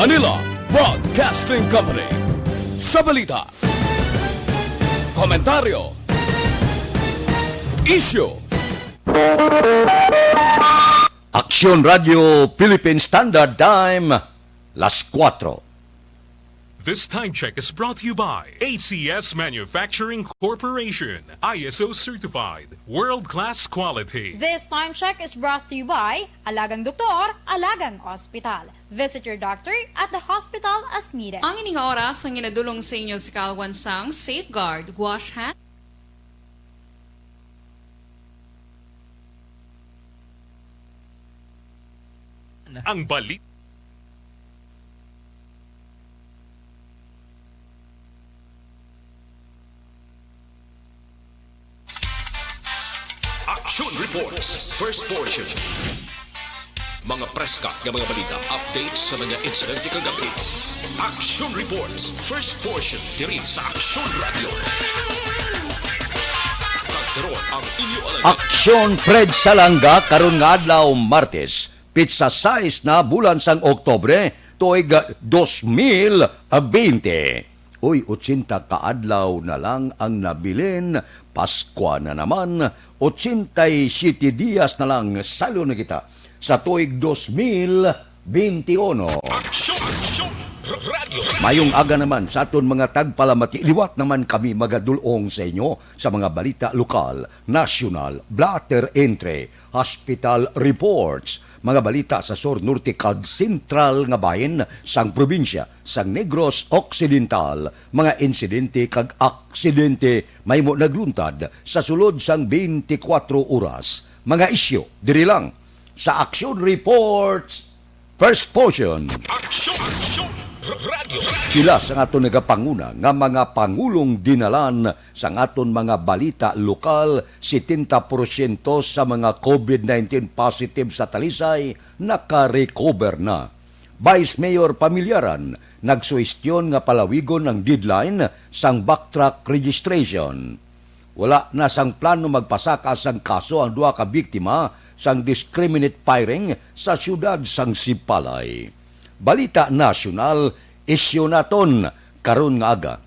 Manila Broadcasting Company. Sa balita, komentaryo, issue. Aksyon Radio Philippine Standard Time, las 4. This time check is brought to you by ACS Manufacturing Corporation, ISO certified, world-class quality. This time check is brought to you by Alagang Doktor, Alagang Hospital. Visit your doctor at the hospital as needed. Ang ining oras ang inadulong sa inyo si Kalwansang Safeguard, Wash Hand. Ang balik. Action Reports, first portion. Mga preska ng mga balita, updates sa mga insidente kagabi. Action Reports, first portion, diri sa Action Radio. Kagkaroon ang inyo alaga. Aksyon Fred Salanga karon nga adlaw Martes. Pizza size na bulan sang Oktobre tuig 2020. Uy, 80 kaadlaw na lang ang nabilin. Pasko na naman. 87 dias na lang salo na kita sa tuig 2021. Action Radio. Mayong aga naman sa aton mga tagpalamati. Liwat naman kami magadulong sa inyo sa mga balita lokal, national, blatter entry, hospital reports, mga balita sa Sur Norte kag Sentral nga bahin sang probinsya sang Negros Occidental, mga insidente kag aksidente may mo nagluntad sa sulod sang 24 oras, mga isyu diri lang sa Action Reports first portion. Action Radio. Sila sa aton nagapanguna nga mga pangulong dinalan sa aton mga balita lokal, 70% sa mga COVID-19 positive sa Talisay naka-recover na. Vice Mayor Pamilyaran nagsuwestyon nga palawigon ang deadline sang backtrack registration. Wala na sang plano magpasaka sang kaso ang duha ka biktima sang discriminate firing sa syudad sang Sipalay. Balita nasyonal, isyu naton karon nga aga.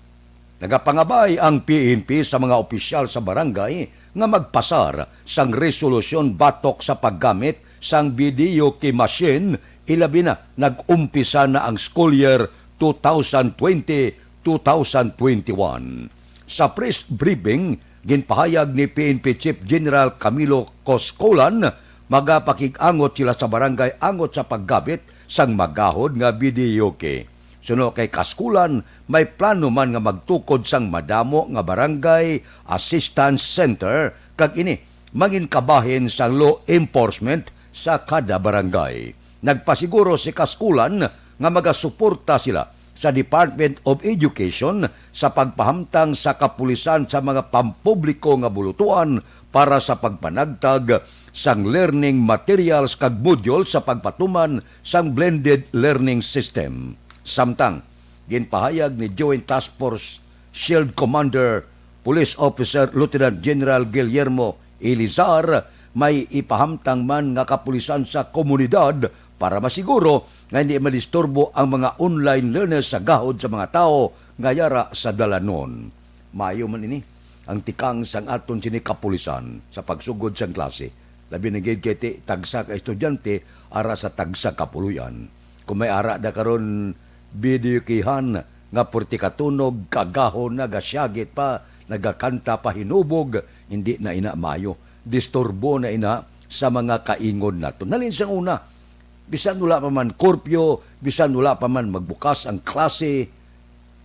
Nagapangabay ang PNP sa mga opisyal sa barangay nga magpasar sang resolusyon batok sa paggamit sang video key machine, ilabi na nag-umpisa na ang school year 2020-2021. Sa press briefing, ginpahayag ni PNP Chief General Camilo Coscolan, magapakig-angot sila sa barangay angot sa paggamit sang magahod nga video key. Suno kay Kaskulan, may plano man nga magtukod sang madamo nga barangay assistance center kag ini mangin kabahin sang law enforcement sa kada barangay. Nagpasiguro si Kaskulan nga magasuporta sila sa Department of Education sa pagpahamtang sa kapulisan sa mga pampubliko nga bulutuan para sa pagpanagtag sang learning materials kag module sa pagpatuman sang blended learning system. Samtang, ginpahayag ni Joint Task Force Shield Commander Police Officer Lieutenant General Guillermo Elizar, may ipahamtang man nga kapulisan sa komunidad para masiguro nga hindi madisturbo ang mga online learners sa gahod sa mga tao nga yara sa dalanon. Maayo man ini ang tikang sang aton sini kapulisan sa pagsugod sang klase. Labi na gid kay tagsa ka estudyante ara sa tagsa kapuluyan. Kung may ara da karon video kihan nga porti katunog kagahon na gasyagit pa nagakanta pa hinubog, hindi na ina mayo. Disturbo na ina sa mga kaingon nato. Nalin sang una, bisan wala pa man korpyo, bisan wala pa man magbukas ang klase,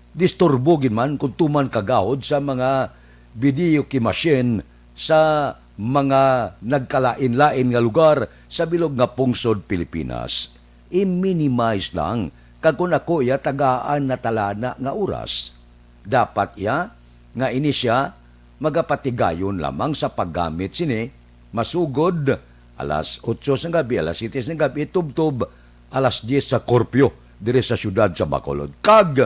disturbo gid man kung tuman kagahod sa mga video key machine sa mga nagkalain-lain nga lugar sa bilog nga pungsod Pilipinas. I-minimize lang kag kung ako ya tagaan na talana nga oras. Dapat ya nga ini siya magapatigayon lamang sa paggamit sini masugod alas 8 sa gabi, alas 7 sa gabi, tubtob alas 10 sa korpyo dire sa syudad sa Bacolod. Kag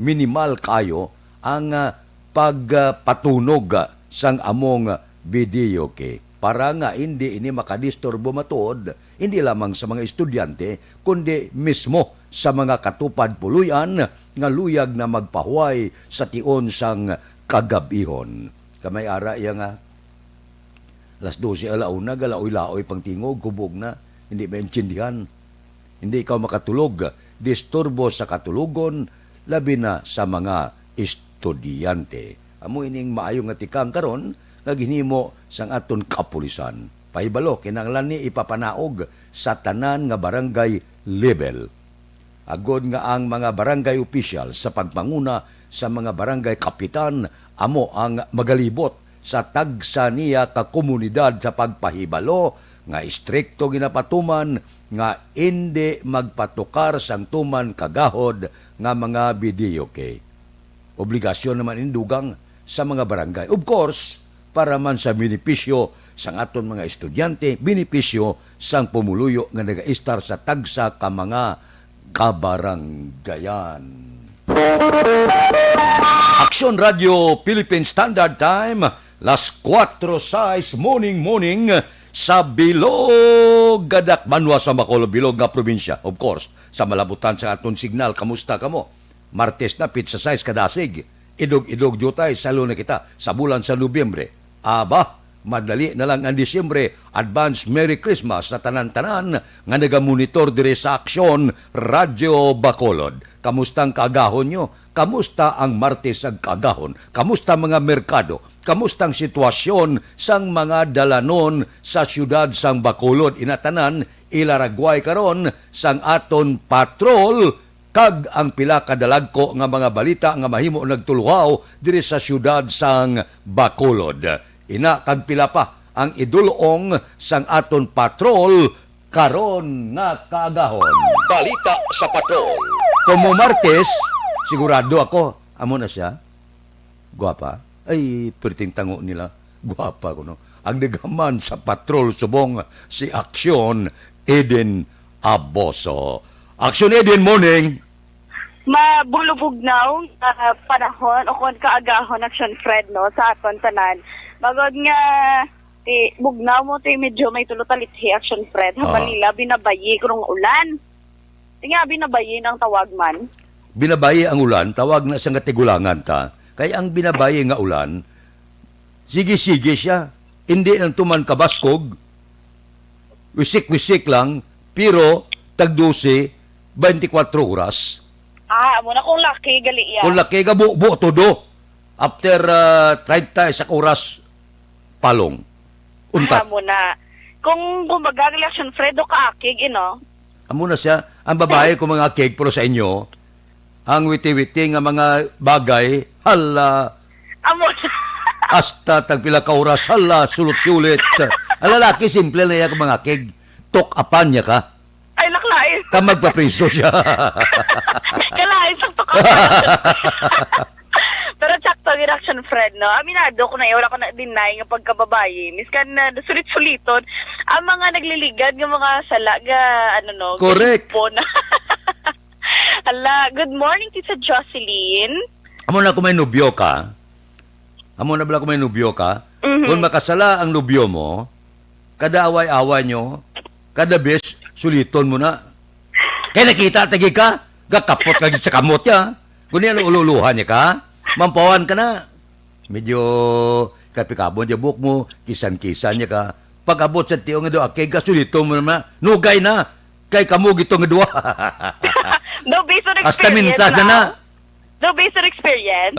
minimal kayo ang pagpatunog sang among video kay para nga hindi ini makadisturbo matuod, hindi lamang sa mga estudyante, kundi mismo sa mga katupad puluyan nga luyag na magpahuway sa tion sang kagabihon. Kamay ara iya nga, alas 12 alauna, galaoy-laoy pang tingog, kubog na, hindi maintindihan. Hindi ikaw makatulog, disturbo sa katulugon, labi na sa mga estudyante. Amo ining maayong nga tikang karon nga ginhimo sang aton kapulisan. Pahibalo, kinahanglan ni ipapanaog sa tanan nga barangay level. Agod nga ang mga barangay official sa pagpanguna sa mga barangay kapitan, amo ang magalibot sa tagsa niya ka komunidad sa pagpahibalo nga istrikto ginapatuman nga hindi magpatukar sang tuman kagahod nga mga videoke. Obligasyon naman indugang sa mga barangay. Of course, para man sa benepisyo sang aton mga estudyante, benepisyo sang pumuluyo nga nagaistar sa tagsa ka mga kabaranggayan. Aksyon Radio Philippine Standard Time, las 4:06 morning sa Bilog, Gadak, Manwa sa Bacolod, Bilog nga probinsya. Of course, sa malabutan sa aton signal, kamusta kamo? Martes na pizza size kadasig. Idog-idog jutay, salo na kita sa bulan sa Nobyembre. Aba, madali na lang ang Disyembre. Advance Merry Christmas sa tanan-tanan nga nagamonitor dire sa Aksyon Radio Bacolod. Kamustang kaagahon nyo? Kamusta ang Martes ang kaagahon? Kamusta mga merkado? Kamustang sitwasyon sang mga dalanon sa siyudad sang Bacolod? Inatanan, ilaragway karon sang aton patrol kag ang pila kadalagko nga mga balita nga mahimo nagtuluhaw diri sa siyudad sang Bacolod. Ina kag pila pa ang idulong sang aton patrol karon nga kaagahon. Balita sa patrol. Como Martes, sigurado ako, amo na siya. Guwapa. Ay, perting tango nila. Guwapa ko, no? Ang nagaman sa patrol subong si Aksyon Eden Aboso. Aksyon Eden, morning! Mabulubugnaw panahon o kung kaagahon Aksyon Fred no sa aton tanan. Magod nga bugnaw mo ti medyo may tulutalit si Aksyon Fred. Habalila binabayi krong ulan. Tinga binabayi ng tawag man. Binabayi ang ulan, tawag na sa tigulangan ta. Kaya ang binabayi nga ulan, sige-sige siya. Hindi ang tuman kabaskog, wisik-wisik lang, pero tag-12, 24 oras. Amo na kung laki gali iya. Kung laki ka buo todo, after 30 sa oras, palong. Untat. Amo na. Kung kumbaga Aksyon Fred o kaakig, Amo na siya, ang babae ko mga cake, pero sa inyo, ang witi-witi nga mga bagay, hala, amo na. hasta tagpila ka oras, hala, sulit-sulit. Ang lalaki, simple na yan mga cake, tok-apan niya ka. Ay, laklain. Ka magpapriso siya. Kalain, sakto ka. Pero sakto yung Aksyon Fred, no? Aminado ko na wala ko na deny ng pagkababayi. Miskan na sulit-suliton, ang mga nagliligad ng mga salaga, Correct. na. Hala, good morning, Tita Jocelyn. Amo na kung may nubyo ka, Mhm. kung makasala ang nubyo mo, kada away-away nyo, kada bes, suliton mo na. Kaya nakita, tagi ka, gakapot ka sa kamot niya. Kung yan ululuhan niya ka, mampawan ka na. Medyo kapikabon niya buhok mo, kisan-kisan niya ka. Pag abot sa tiyo nga doon, kay gasulito mo naman, nugay na, kay kamug ito nga doon. No, based on Hasta experience mintas na na. No, based on experience.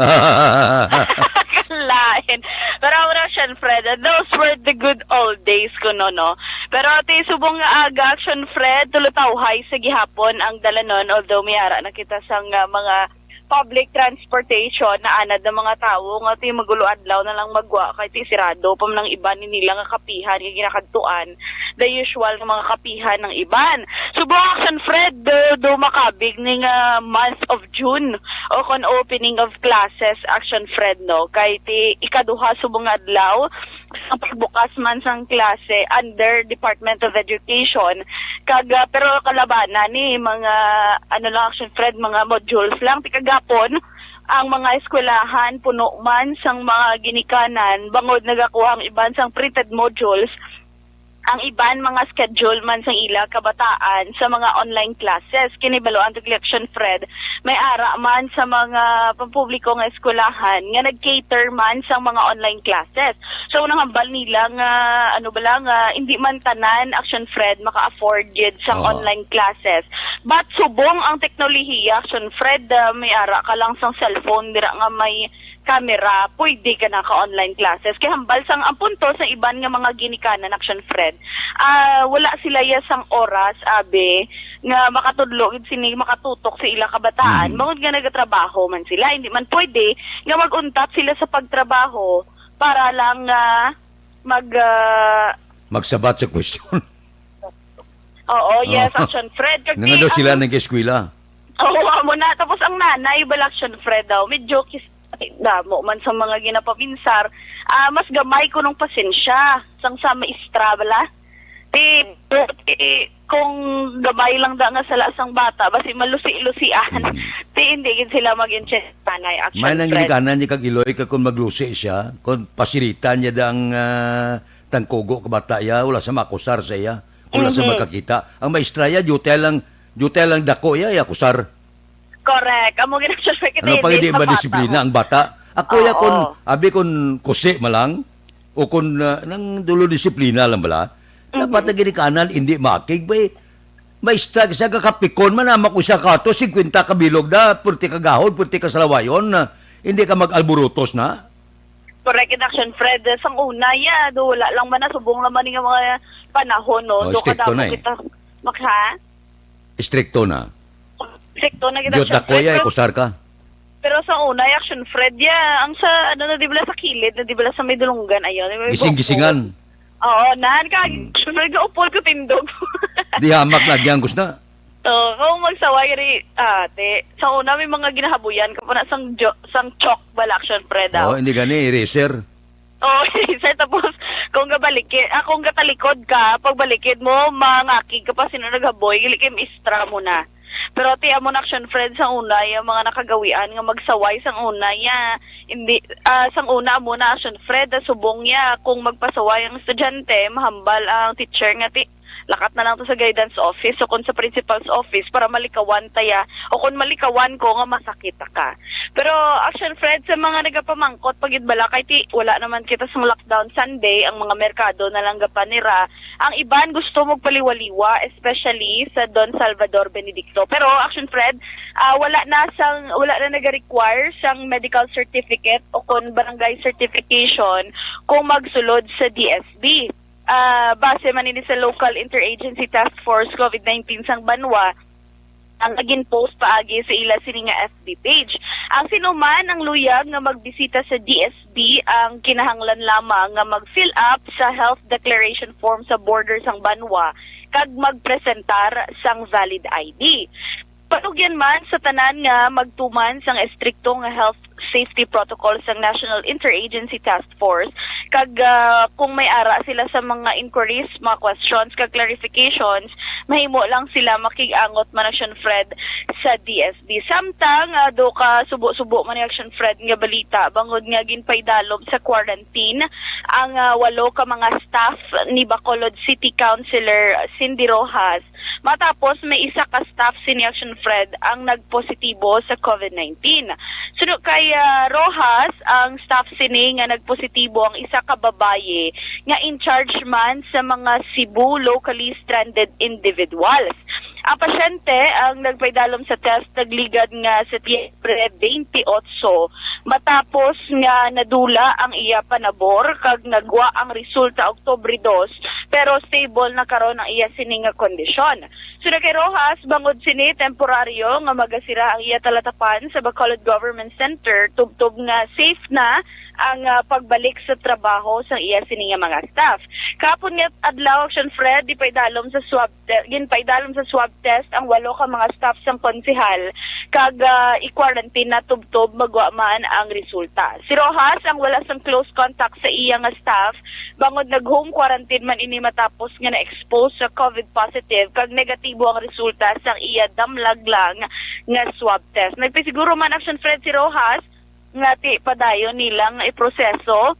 Kalain. Pero Aksyon Fred, those were the good old days ko, no? Pero ati subong nga aga, Aksyon Fred, tulutawhay sa gihapon ang dalanon, although may ara na kita sang mga public transportation na anad ng mga tao nga ti magulo adlaw na lang magwa kay ti sirado pam ng iban ni nila nga kapihan nga ginakadtuan the usual nga mga kapihan ng iban. Subong Aksyon Fred do makabig ning month of June o kon opening of classes Aksyon Fred no kay ti ikaduha subong adlaw ang pagbukas man sang klase under Department of Education pero kalabanan ni mga ano lang Action Fred, mga modules lang tikagapon ang mga eskwelahan puno man sang mga ginikanan bangod nagakuha ang iban sang printed modules, ang iban mga schedule man sang ila kabataan sa mga online classes. Kinibaloan to Action Fred, may ara man sa mga pampubliko nga eskwelahan nga nag-cater man sa mga online classes. So unang hambal nila nga hindi man tanan Action Fred maka-afford yun sa online classes. But subong ang teknolohiya Action Fred, may ara ka lang sang cellphone dira nga may camera, pwede ka na ka-online classes. Kaya hambal sang ang punto sa iban nga mga ginikanan Action Fred, wala sila sang oras, abe, nga makatudlo, sini makatutok sa ila kabataan. Bangod nga nagatrabaho man sila, hindi man pwede nga mag-untap sila sa pagtrabaho para lang Magsabat sa question. Oo, yes, Action Fred. Nga daw sila nag-eskwela. Oo, amo na. Tapos ang nanay, Action Fred daw, medyo damo man sa mga ginapabinsar, mas gamay ko nung pasensya sang sa maestra bala. Kung gamay lang da nga sala sang bata, basi malusi-lusian. Hindi gid sila mag-enchant tanay Action May nang Fred. ginikanan niya kag Iloy kag kung maglusi siya, kung pasiritan niya dang tangkugo kabata ya, wala sa makusar sa iya, wala sa makakita. Ang maestra ya, dutel lang dako ya, kusar. Correct. Amo ginasya kita. Ano pag hindi madisiplina ang bata? Ako ya kun abi kun kusi malang o kun nang dulo disiplina lang bala. Dapat na ginikanan hindi makig bay. May stag sa kakapikon man ama ko siya kato 50 ka bilog da purti ka gahod, purti ka salawayon na hindi ka mag-alburutos na. Correct, Action Fred. Sang una ya, wala lang man na subong naman nga mga panahon no. Do stricto kada na kita makha. Stricto na. Stricto na gid Diyot Action ako ya, Fred. kusar ka. Pero sa una, Action Fred, ang sa, di ba sa kilid, di ba sa may dulunggan, ayun. Gising-gisingan. Oo, Action Fred, upol ko tindog. Di hamak na, diyan gusto na. Kung magsaway rin, ate, sa una may mga ginahabuyan, kapag na sang chok bala Action Fred, daw. Hindi gani, eraser. Oo, tapos, kung katalikod ka, pagbalikid mo, mangakig ka pa, sino naghaboy, gilikim istra mo na. Pero tiya mo na Action Fred sa una, yung mga nakagawian nga magsaway sang una ya. Hindi sang una mo na Action Fred subong ya kung magpasaway ang estudyante, mahambal ang teacher nga lakat na lang to sa guidance office o kung sa principal's office para malikawan taya o kung malikawan ko nga masakit ka. Pero Action Fred sa mga nagapamangkot pagid bala kay wala naman kita sa lockdown Sunday, ang mga merkado na lang gapanira. Ang iban gusto magpaliwaliwa especially sa Don Salvador Benedicto. Pero Action Fred, wala na naga-require sang medical certificate o kung barangay certification kung magsulod sa DSB. Base man ini sa Local Interagency Task Force COVID-19 sang Banwa, ang naging post paagi sa ila sini nga FB page. Ang sinuman ang luyag nga magbisita sa DSB ang kinahanglan lamang nga mag-fill up sa health declaration form sa border sang Banwa kag magpresentar sang valid ID. Panugyan man sa tanan nga magtuman sang estrikto nga health safety protocols ng National Interagency Task Force kag kung may ara sila sa mga inquiries, mga questions kag clarifications, mahimo lang sila makigangot man Action Fred sa DSB. Samtang do ka subo-subo man Action Fred nga balita bangod nga ginpaydalob sa quarantine ang 8 ka mga staff ni Bacolod City Councilor Cindy Rojas matapos may isa ka staff si Action Fred ang nagpositibo sa COVID-19. Sunod kay Rojas, ang staff sini nga nagpositibo ang isa ka babaye nga in charge man sa mga Cebu locally stranded individuals. Ang pasyente ang nagpaydalom sa test nagligad nga sa Setyembre 28 matapos nga nadula ang iya panabor kag nagwa ang resulta Oktubre 2 pero stable na karon ang iya sini nga kondisyon. Suna kay Rojas bangod sini temporaryo nga magasira ang iya talatapan sa Bacolod Government Center tubtob nga safe na ang pagbalik sa trabaho sa iya sini nga mga staff. Kapon nga adlaw Action Fred ginpaydalom sa swab test ang 8 ka mga staff sang konsehal kag i-quarantine na tubtob magwa man ang resulta. Si Rojas ang wala sang close contact sa iya nga staff bangod nag-home quarantine man ini matapos nga na-expose sa COVID positive kag negatibo ang resulta sa iya damlag lang nga swab test. Nagpisiguro man Action Fred si Rojas nga ti padayon nilang iproseso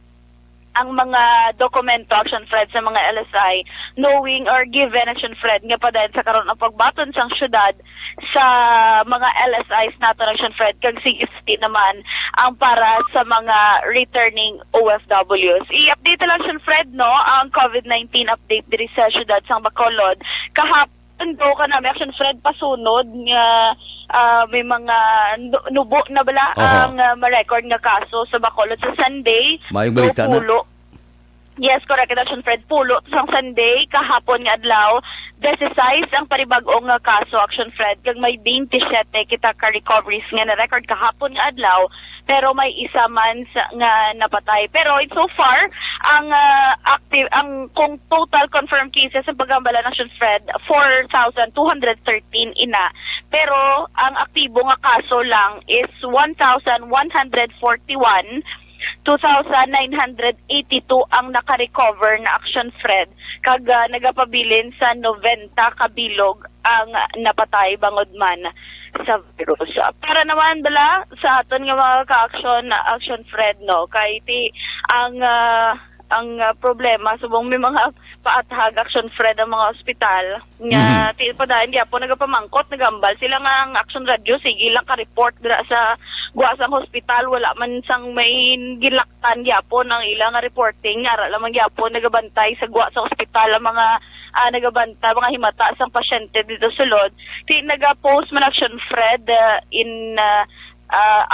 ang mga dokumento Action Fred sa mga LSI knowing or given Action Fred nga padayon sa karon ang pagbaton sang syudad sa mga LSIs nato Action Fred kag CFT naman ang para sa mga returning OFWs. I-update lang Action Fred no ang COVID-19 update diri sa syudad sang Bacolod kahapon do ka na Action Fred pasunod nga may mga nubo na bala ang ma-record nga kaso sa Bacolod sa Sunday. Mayong balita na. Pulo. Yes, correct. Action Fred, pulo sa Sunday, kahapon nga adlaw, 16 ang panibag-ong nga kaso, Action Fred, kag may 27 kita ka-recoveries nga na-record kahapon nga adlaw, pero may isa man nga napatay. Pero so far, ang active, kung total confirmed cases sa Pagambala Action Fred, 4,213 ina. Pero ang aktibo nga kaso lang is 1,141. 2,982 ang naka-recover na Action Fred kag nagapabilin sa 90 kabilog ang napatay bangod man sa virus. Para naman bala sa aton nga mga Action Fred no kay ti ang problema subong may mga paathag Action Fred ang mga ospital nga ti padayon gyapon nagapamangkot nagambal sila nga ang Action Radio sige lang ka-report dira sa guasang hospital wala man sang may gilaktan gyapon ang ilang nga reporting ara lamang gyapon nagabantay sa guasang hospital ang mga nagabanta mga himata sang pasyente dito sulod ti nagapost man Action Fred in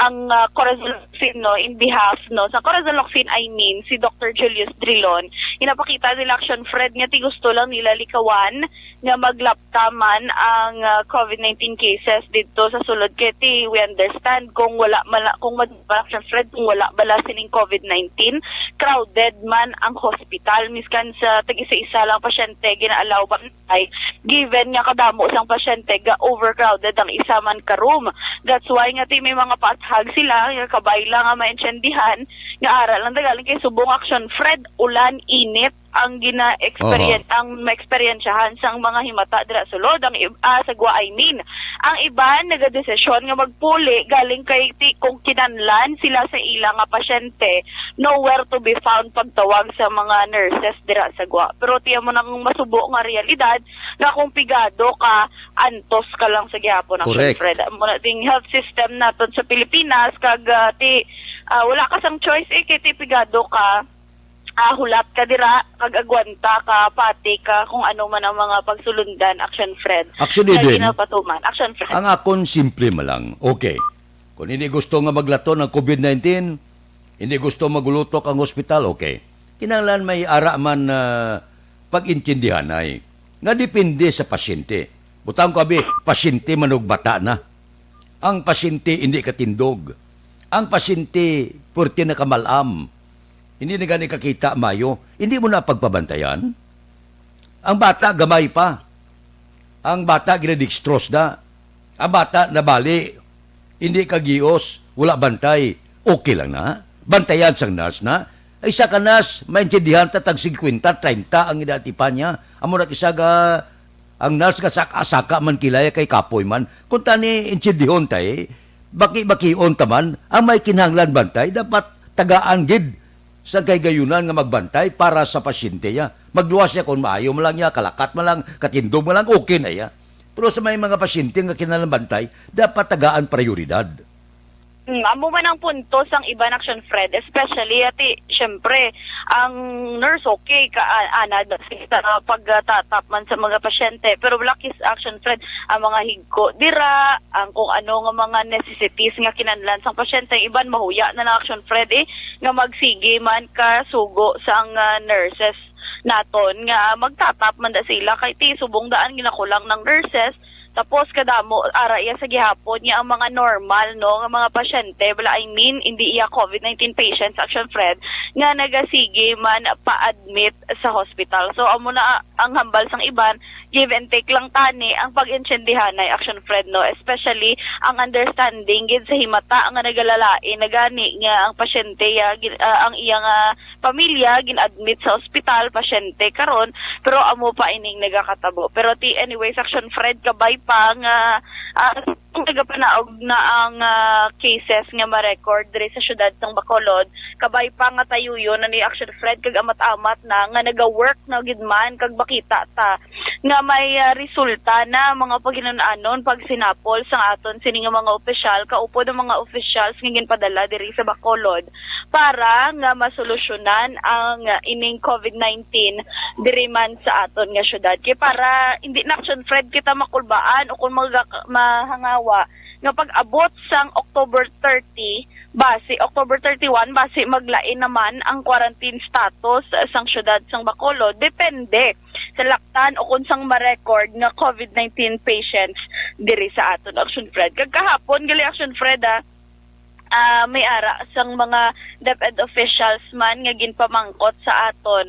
ang Corazon no in behalf no sa Corazon I mean si Dr. Julius Drilon inapakita nila Action Fred nga ti gusto lang nila likawan nga maglaptaman ang COVID-19 cases dito sa sulod kay ti we understand kung wala kung Action Fred kung wala bala sining COVID-19 crowded man ang hospital miskan sa tag-isa-isa lang pasyente ginaalaw bantay given nga kadamo sang pasyente ga overcrowded ang isa man ka room that's why nga ti may mga paathag sila nga kabayla nga maintindihan nga aral lang dagaling kay subong Action Fred ulan init ang gina-experience ang ma-experiensyahan sang mga himata dira sulod ang sa Gua I mean ang iban nagadesisyon nga magpuli galing kay kung kinanlan sila sa ilang nga pasyente nowhere to be found pagtawag sa mga nurses dira sa Gua pero tiya mo nang masubo nga realidad nga kung pigado ka antos ka lang sa gihapon ang Fred mo na ting health system naton sa Pilipinas kag wala ka sang choice kay ti pigado ka hulat ka dira kag agwanta ka pati ka kung ano man ang mga pagsulundan Action Fred. Actually din. Action Fred. Ang akon simple malang. Okay. Kung hindi gusto nga maglato ng COVID-19, hindi gusto magulutok ang hospital, okay. Kinahanglan may ara man pag-intindihan ay nga depende sa pasyente. Butang ko abi, pasyente manog bata na. Ang pasyente hindi katindog. Ang pasyente purti na kamalam. Hindi na gani kakita, Mayo. Hindi mo na pagpabantayan. Ang bata, gamay pa. Ang bata, ginadikstros na. Ang bata, nabali. Hindi kagios. Wala bantay. Okay lang na. Bantayan sang nurse na. Ay sa kanas, maintindihan tatag 50, 30 ang idatipan niya. Amo na kisaga, ang nurse ka saka man kilaya kay kapoy man. Kung tani intindihon tayo, baki-bakion taman, ang may kinahanglan bantay, dapat tagaan gid sa kay gayunan nga magbantay para sa pasyente niya. Magluwas siya kung maayo mo lang niya, kalakat mo lang, katindog mo lang, okay na ya. Pero sa may mga pasyente nga kinahanglan bantay, dapat tagaan prioridad. Amo man ang punto sang iban Action Fred, especially syempre ang nurse okay ka anad sa pagtatap man sa mga pasyente pero lakis Action Fred ang mga higko dira ang kung ano nga mga necessities nga kinahanglan sang pasyente iban mahuya na Action Fred nga magsige man ka sugo sang nurses naton nga magtatap man da sila kay ti subong daan ginakulang ng nurses Tapos kadamo ara iya sa gihapon niya ang mga normal no nga mga pasyente, I mean hindi iya COVID-19 patients Action Fred nga nagasige man pa-admit sa hospital. So amo na ang hambal sang iban, give and take lang tani ang pag-intsendihan ay Action Fred no, especially ang understanding gid sa himata ang nagalalain nagani nga ang pasyente ang iyang pamilya gin-admit sa ospital pasyente karon pero amo pa ining nagakatabo. Pero anyways Action Fred kabay pa nga nagapanaog na ang cases nga ma-record diri sa syudad ng Bacolod, kabay pa nga tayuyo na ni Action Fred kag amat-amat na nga naga-work na gid man kag bakita ta nga may resulta na mga paginunaanon pag sinapol sa aton sini nga mga opisyal kaupod ang mga officials nga ginpadala diri sa Bacolod para nga masolusyonan ang ining COVID-19 diri man sa aton nga syudad. Kay para hindi na Action Fred kita makulbaan o kung mahangawa nga pag-abot sang October 31 base maglain naman ang quarantine status sang syudad sang Bacolod depende sa laktan o kung sang ma-record nga COVID-19 patients diri sa aton Action Fred. Kagkahapon gali Action Fred may ara sang mga DepEd officials man nga ginpamangkot sa aton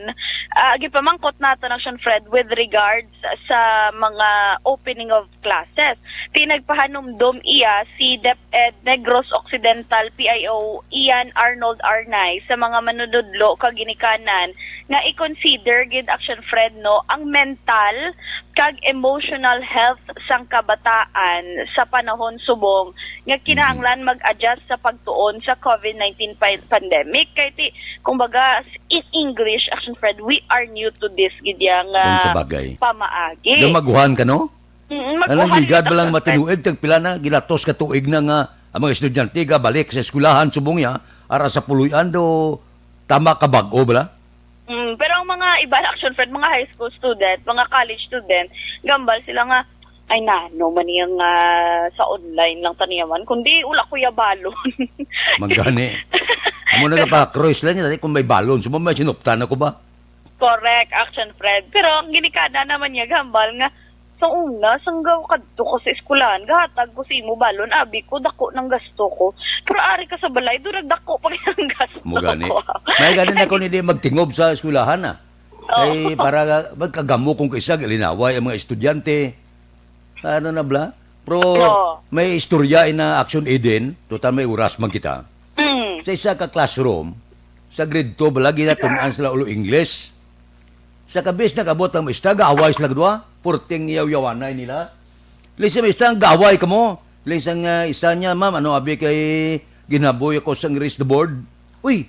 ginpamangkot naton Action Fred with regards sa mga opening of classes. Tinagpahanumdom iya si DepEd Negros Occidental PIO Ian Arnold Arnay sa mga manunudlo kag ginikanan nga i-consider gid Action Fred no ang mental kag emotional health sang kabataan sa panahon subong nga kinahanglan mag-adjust sa pagtuon sa COVID-19 pandemic. Kay kumbaga in English Action Fred, we are new to this gidyang Kung sa bagay. pamaagi. Maguhan ka no? Alang ligad ba lang Action Fred. matinuig tag pila na gilatos ka tuig na nga ang mga estudyante ga balik sa eskwelahan subong ya ara sa puluyan do tama ka bag-o bala? Pero ang mga iba Action Fred, mga high school student, mga college student, gambal sila nga ay no man yang sa online lang taniyaman kundi ula kuya balon. Magani. Amo na pa cruise lang yan kung may balon sumo may sinuptan ako ba? Correct Action Fred. Pero ang ginikada naman niya gambal nga sa una sanggaw kadto ko sa eskwelahan gahatag ko sa imo balon abi ko dako ng gasto ko. Pero ari ka sa balay durag dako pa ang gasto Mo gani. ko. May gani na ko hindi magtingob sa eskwelahan na. Kay para magkagamo kung kaisa gilinaway ang mga estudyante. Ano na bla? Pero may istorya na Action Eden, total may oras man kita. Sa isa ka classroom, sa grade 2 balagi na tunan sila ulo English. Sa kabis na kabot ang maestra, gaaway sila kadwa, purting yaw-yawanay nila. Lisa maestra, gaaway ka mo. Lisa nga isa niya, ma'am, ano abi kay ginaboy ako sa erase the board. Uy,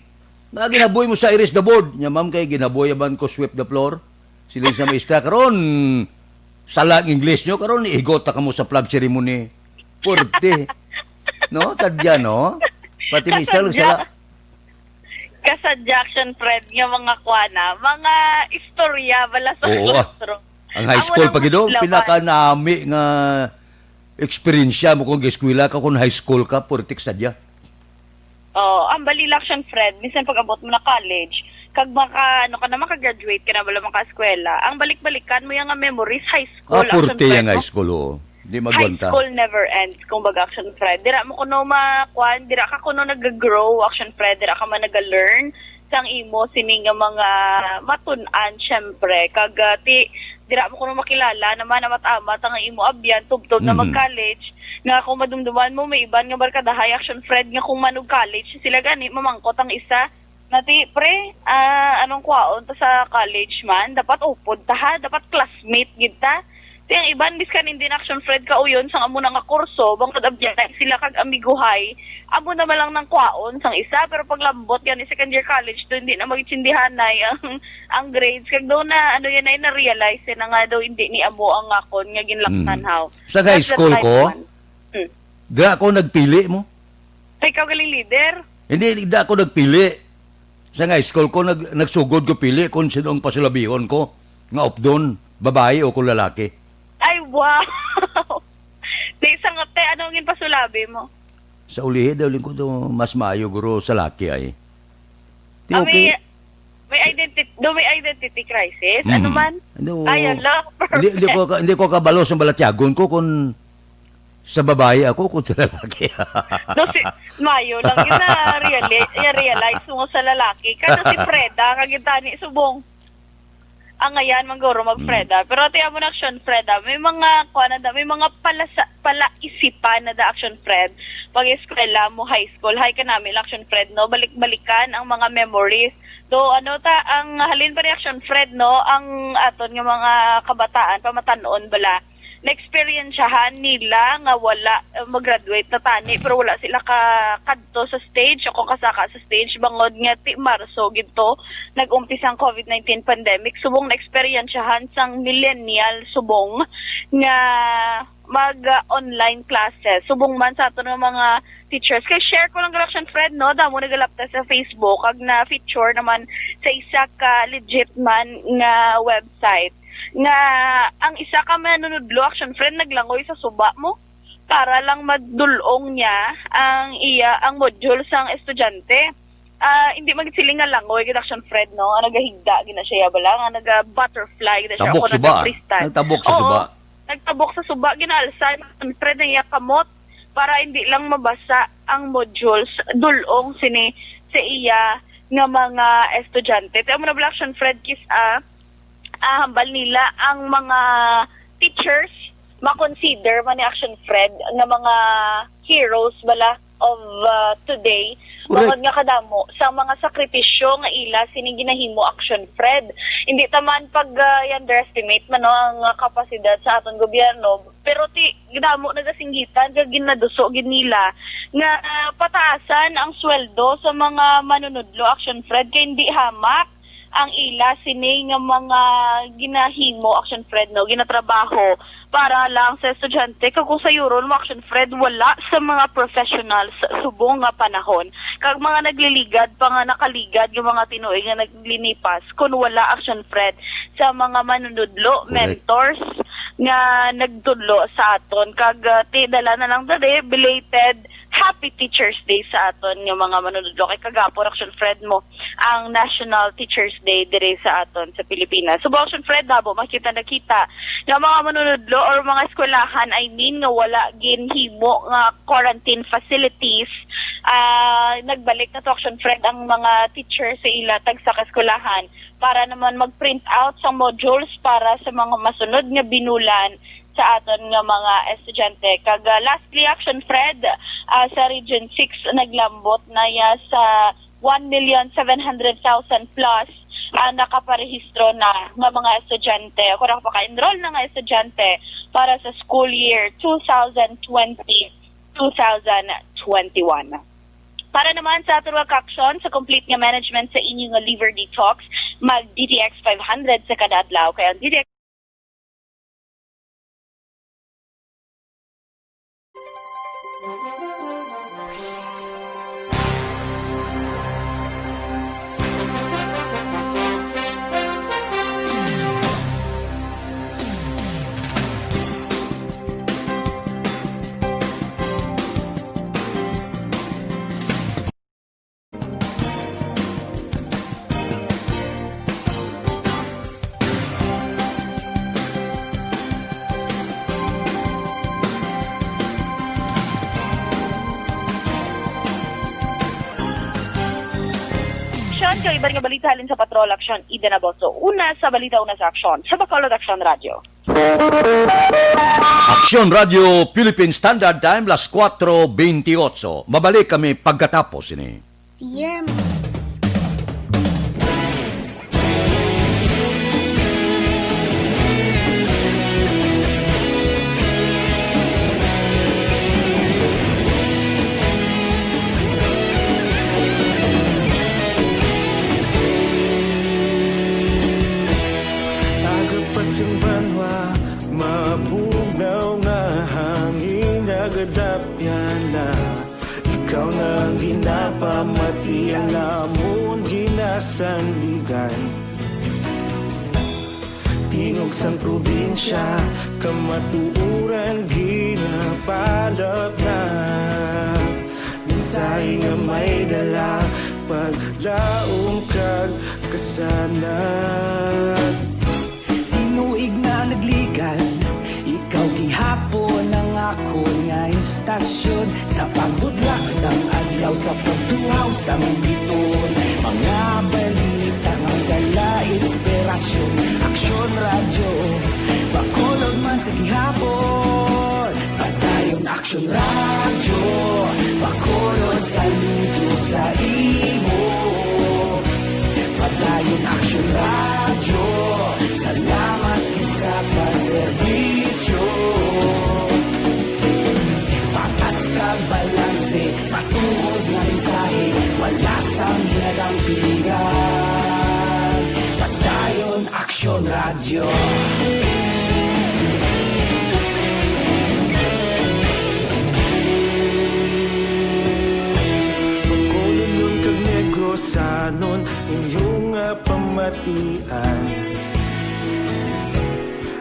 nga ginaboy mo sa erase the board. Nya ma'am kay ginaboy ban ko sweep the floor. Si Lisa maestra, karon salang English nyo, karon iigot ka mo sa flag ceremony. Purte. No? Sadya, no? Pati maestra, sala. Kasadya Action Fred nga mga kwana, mga istorya bala sa Oo, classroom. Ang high school pag ito, pinaka-nami nga eksperyensya mo kung eskwela ka, kung high school ka, purtik sadya. Ang balila Action Fred, minsan pag abot mo na college, kag maka-graduate ka na bala maka-eskwela, ang balik-balikan mo yung memories high school. Purte Action yung Fred, high no? school, oo. Di High magwanta. school never ends, kung baga Action Fred. Dira mo kuno makwan, dira ka kuno nag-grow Action Fred, dira ka man nag-learn sang imo sining nga mga matun-an syempre kag dira mo kuno makilala naman na matamat ang imo abyan tubtob na mag-college nga kung madumduman mo may iban nga barkadahay Action Fred nga kung manog college sila gani mamangkot ang isa nati pre anong kwaon ta sa college man dapat upod ta ha dapat classmate gid ta. Tiyang iban biskan hindi na Action Fred kauyon sang amo na nga kurso bangod abyan sila kag amiguhay amo na malang ng kwaon sang isa pero paglambot yan second year college do hindi na magitsindihanay ang grades kag daw na ano yan ay na realize na nga daw hindi ni amo ang akon nga ginlaktan how. Sa high school ko, di ako nagpili mo. Ikaw galing leader? Hindi ako nagpili. Sa high school ko, nagsugod ko pili kung sino ang pasulabihon ko. Nga opdon, babae o kung lalaki. Ay, wow! Di isang ate, ano ang pasulabi mo? Sa ulihe, daw ko to mas maayo guro sa laki ay. Di okay? may identity crisis. Ano man? Ano, Ayan lang. hindi ko kabalo sa balatyagon ko kung sa babae ako, kung sa lalaki. No, Mayo lang yun na realize mo sa lalaki. Kasi si Freda, kagitani, subong. Ang ngayon, mangguro mag-Freda. Pero tiyan mo na action Freda, may mga, may mga palaisipan na da action Fred. Pag eskwela mo, high school, ka namin action Fred, no? Balik-balikan ang mga memories. Do, ang halin pa ni action Fred, no? Ang aton ng mga kabataan, pamatanon bala, na-experiensyahan nila nga wala mag-graduate na tani pero wala sila kadto sa stage o kung kasaka sa stage bangod nga ti Marso gito nag-umpisa ang COVID-19 pandemic subong na-experiensyahan sang millennial subong nga mag-online classes subong man sa ato ng mga teachers kay share ko lang action Fred no damo nagalapta sa Facebook kag na feature naman sa isa ka legit man nga website nga ang isa ka manunudlo action friend naglangoy sa suba mo para lang magdulong niya ang module sang estudyante. Hindi magsiling nga langoy gid action friend no nagahigda gina siya bala nga naga-butterfly gid siya Tabok ako suba. nag-freestyle. Nagtabok sa suba. Nagtabok sa suba ginaalsa action friend nga kamot para hindi lang mabasa ang modules dulong sini sa iya nga mga estudyante. Tayo mo na bala action friend kis hambal nila ang mga teachers ma-consider man ni action Fred nga mga heroes bala of today bangod nga kadamo sa mga sakripisyo nga ila sini ginahimo action Fred hindi taman pag underestimate man no ang kapasidad sa aton gobyerno pero ti gidamo nagasinggitan kag ginaduso gid nila nga pataasan ang sweldo sa mga manunudlo action Fred kay hindi hamak ang ila sini nga mga ginahimo action Fred no ginatrabaho para lang sa estudyante kag kung sa Euron mo action Fred wala sa mga professionals subong nga panahon kag mga nagliligad pa nga nakaligad yung mga tinuoy nga naglinipas kun wala action Fred sa mga manunudlo mentors nga nagtudlo sa aton kag ti dala na lang dali belated Happy Teachers Day sa aton nga mga manunudlo kay kagapon action Fred mo ang National Teachers Day dire sa aton sa Pilipinas. So action Fred dabo makita nakita nga mga manunudlo or mga eskwelahan nga wala ginhimo nga quarantine facilities nagbalik na to action Fred ang mga teachers sa ila tag sa eskwelahan para naman mag-print out sa modules para sa mga masunod nga binulan sa aton nga mga estudyante. Kag lastly action Fred sa Region 6 naglambot na ya sa 1,700,000 plus nakaparehistro na nga mga estudyante. Ako nakapaka-enroll na nga estudyante para sa school year 2020-2021. Para naman sa aton nga action sa complete nga management sa inyong liver detox, mag DTX 500 sa kada adlaw kay ang DTX Kay iba nga balita halin sa Patrol Action Ida Naboso. Una sa balita, una sa aksyon. Sa Bacolod Action Radio. Aksyon Radio Philippine Standard Time, las 4:28. Mabalik kami pagkatapos ini. Dear Agapasang banwa, mabugaw nga hangin nagadapyan na ikaw nang ginapamati ang amon ginasanligan. Tingog sang probinsya, kamatuuran ginapalap na minsay nga may dala paglaom kag kasanat. Tinuig na nagligan, ikaw gihapon ang ako nga istasyon. Sa pagbudlak sang adlaw, sa pagtuhaw sang biton, mga balita nga dala inspirasyon. Aksyon radyo, bakolod man sa gihapon. Padayon aksyon radyo, bakolod saludo sa imo. Padayon aksyon radyo, salamat sa pagserbisyo. Patas kag balanse, patuod nga mensahe, wala sang hinadang pilihan. Padayon aksyon radyo. Bakolod nun kag Negrosanon, inyong pamatian.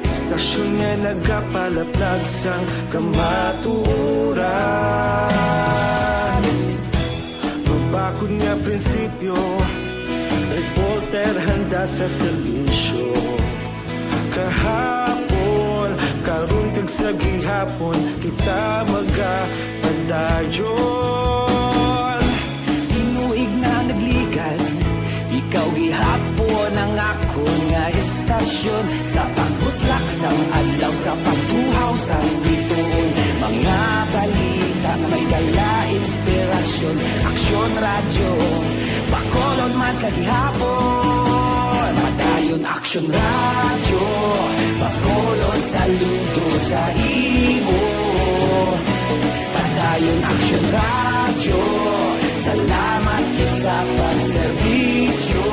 Istasyon nga nagapalaplag sang kamatuuran. Mabakod nga prinsipyo, reporter handa sa serbisyo. Kahapon, karon kag sa gihapon, kita magapadayon. Tinuig na nagligan, ikaw gihapon ang ako nga istasyon. Sa pagbutlak sang adlaw, sa pagtuhaw sang biton, mga balita na may dala inspirasyon. Aksyon radyo, bakolod man sa gihapon. Padayon aksyon radyo, bakolod saludo sa imo. Padayon aksyon radyo, salamat sa pagserbisyo.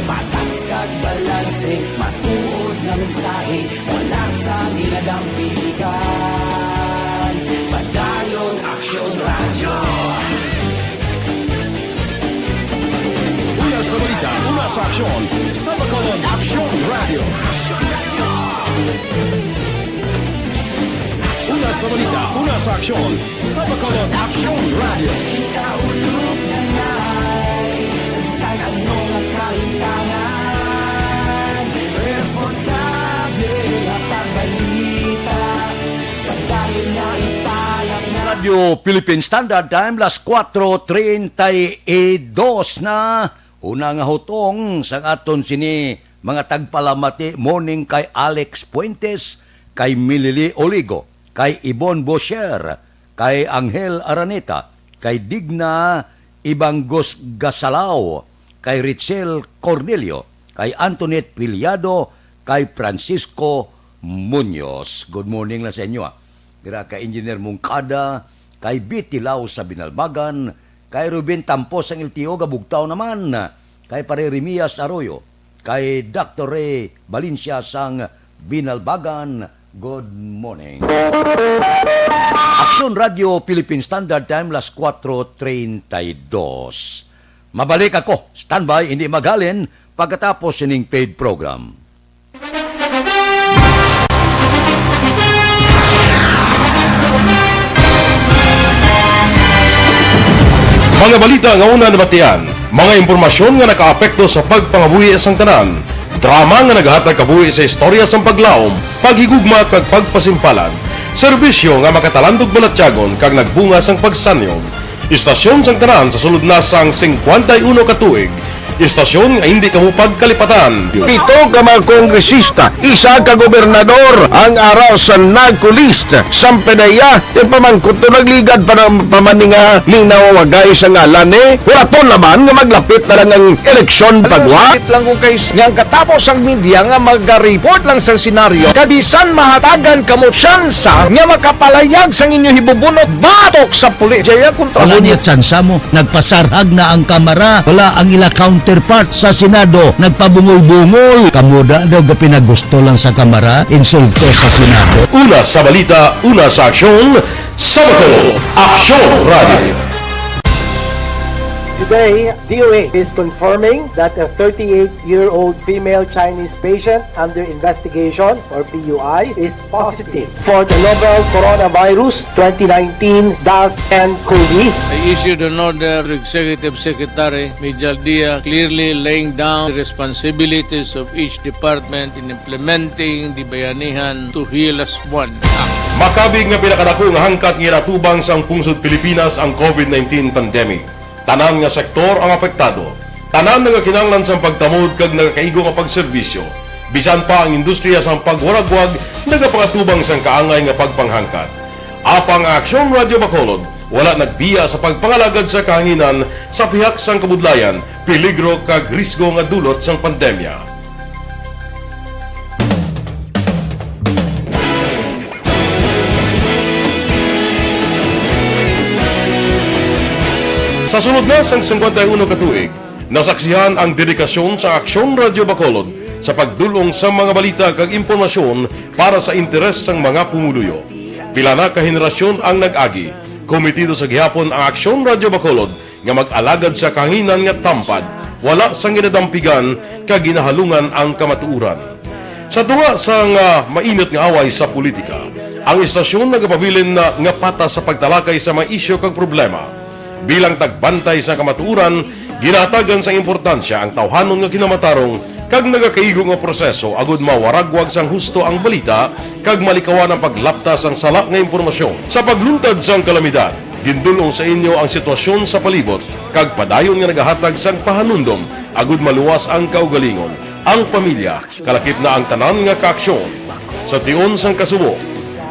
Patas kag balanse, matuod na mensahe, wala sa ginadang pilihan. Padayon aksyon radyo. Una sa balita, una sa aksyon, sa Bacolod Aksyon Radio. Una sa balita, una sa aksyon, sa Bacolod Aksyon Radio. Kita ulog na ngay, samsay ang mga kahintangan. Responsable na pagbalita, pagdayon na ipalang na. Radio Philippine Standard Time, las 4:32 na. Una nga hutong sa aton sini mga tagpalamati morning kay Alex Puentes, kay Milili Oligo, kay Ibon Bosher, kay Angel Araneta, kay Digna Ibanggos Gasalao, kay Richel Cornelio, kay Antoinette Piliado, kay Francisco Muñoz. Good morning na sa inyo. Dira kay Engineer Mungkada, kay Betty Lau sa Binalbagan, kay Ruben Tampos ang LTO Gabugtaw naman, kay Pare Remias Arroyo, kay Dr. Ray Valencia sang Binalbagan. Good morning. Aksyon Radio Philippine Standard Time, las 4:32. Mabalik ako. Standby, hindi magalin pagkatapos sining paid program. Mga balita nga una nabatian, mga impormasyon nga nakaapekto sa pagpangabuhi sang tanan, drama nga naghatag kabuhi sa istorya sang paglaom, paghigugma kag pagpasimpalan, serbisyo nga makatalandog balatyagon kag nagbunga sang pagsanyog, istasyon sang tanan sa sulod na sang 51 katuig, istasyon nga hindi kamupag kalipatan. Pito ka mga kongresista, isa ka gobernador ang araw sa nagkulist sa pedaya yung pamangkot to nagligad para pamaninga linaw wagay sa ngalan wala to naman nga maglapit na lang ang eleksyon pagwa. Sakit lang kung kayo nga katapos ang media nga mag-report lang sa senaryo kabisan mahatagan kamo tsansa nga makapalayag sa inyo hibubunot batok sa pulis. Jaya kontra wala niya tsansa mo, nagpasarhag na ang kamera, wala ang ila counterpart sa Senado, nagpabungol-bungol. Kamuda daw ga pinagusto lang sa kamera, insulto sa Senado. Una sa balita, una sa aksyon, sa Bacolod Aksyon Radio. Today, DOA is confirming that a 38-year-old female Chinese patient under investigation, or PUI, is positive for the novel coronavirus 2019 DAS-CoV. I issued an order to Executive Secretary Mijal Dia clearly laying down the responsibilities of each department in implementing the Bayanihan to Heal as One Act. Makabig nga pinakadako nga hangkat nga natubang sang pungsod Pilipinas ang COVID-19 pandemic. Tanan nga sektor ang apektado. Tanan nga kinahanglan sang pagtamod kag nagakaigo nga pagserbisyo. Bisan pa ang industriya sang pagwaragwag nagapangatubang sang kaangay nga pagpanghangkat. Apang Aksyon Radio Bacolod wala nagbiya sa pagpangalagad sa kahanginan sa pihak sang kabudlayan, peligro kag risgo nga dulot sang pandemya. Sa sunod na sang 51 katuig, nasaksihan ang dedikasyon sa Aksyon Radio Bacolod sa pagdulong sa mga balita kag impormasyon para sa interes sang mga pumuluyo. Pila na ka henerasyon ang nag-agi, komitido sa gihapon ang Aksyon Radio Bacolod nga mag-alagad sa kanginan nga tampad, wala sang ginadampigan kag ginahalungan ang kamatuuran. Sa tunga sang mainit nga away sa politika, ang istasyon nagapabilin na nga pata sa pagtalakay sa mga isyu kag problema. Bilang tagbantay sa kamatuuran, ginatagan sa importansya ang tawhanon nga kinamatarong kag nagakaigo nga proseso agud mawaragwag sang husto ang balita kag malikawan ang paglaptas ang sala nga impormasyon. Sa pagluntad sang kalamidad, gindulong sa inyo ang sitwasyon sa palibot kag padayon nga nagahatag sang pahanundom agud maluwas ang kaugalingon, ang pamilya, kalakip na ang tanan nga kaaksyon. Sa tion sang kasubo,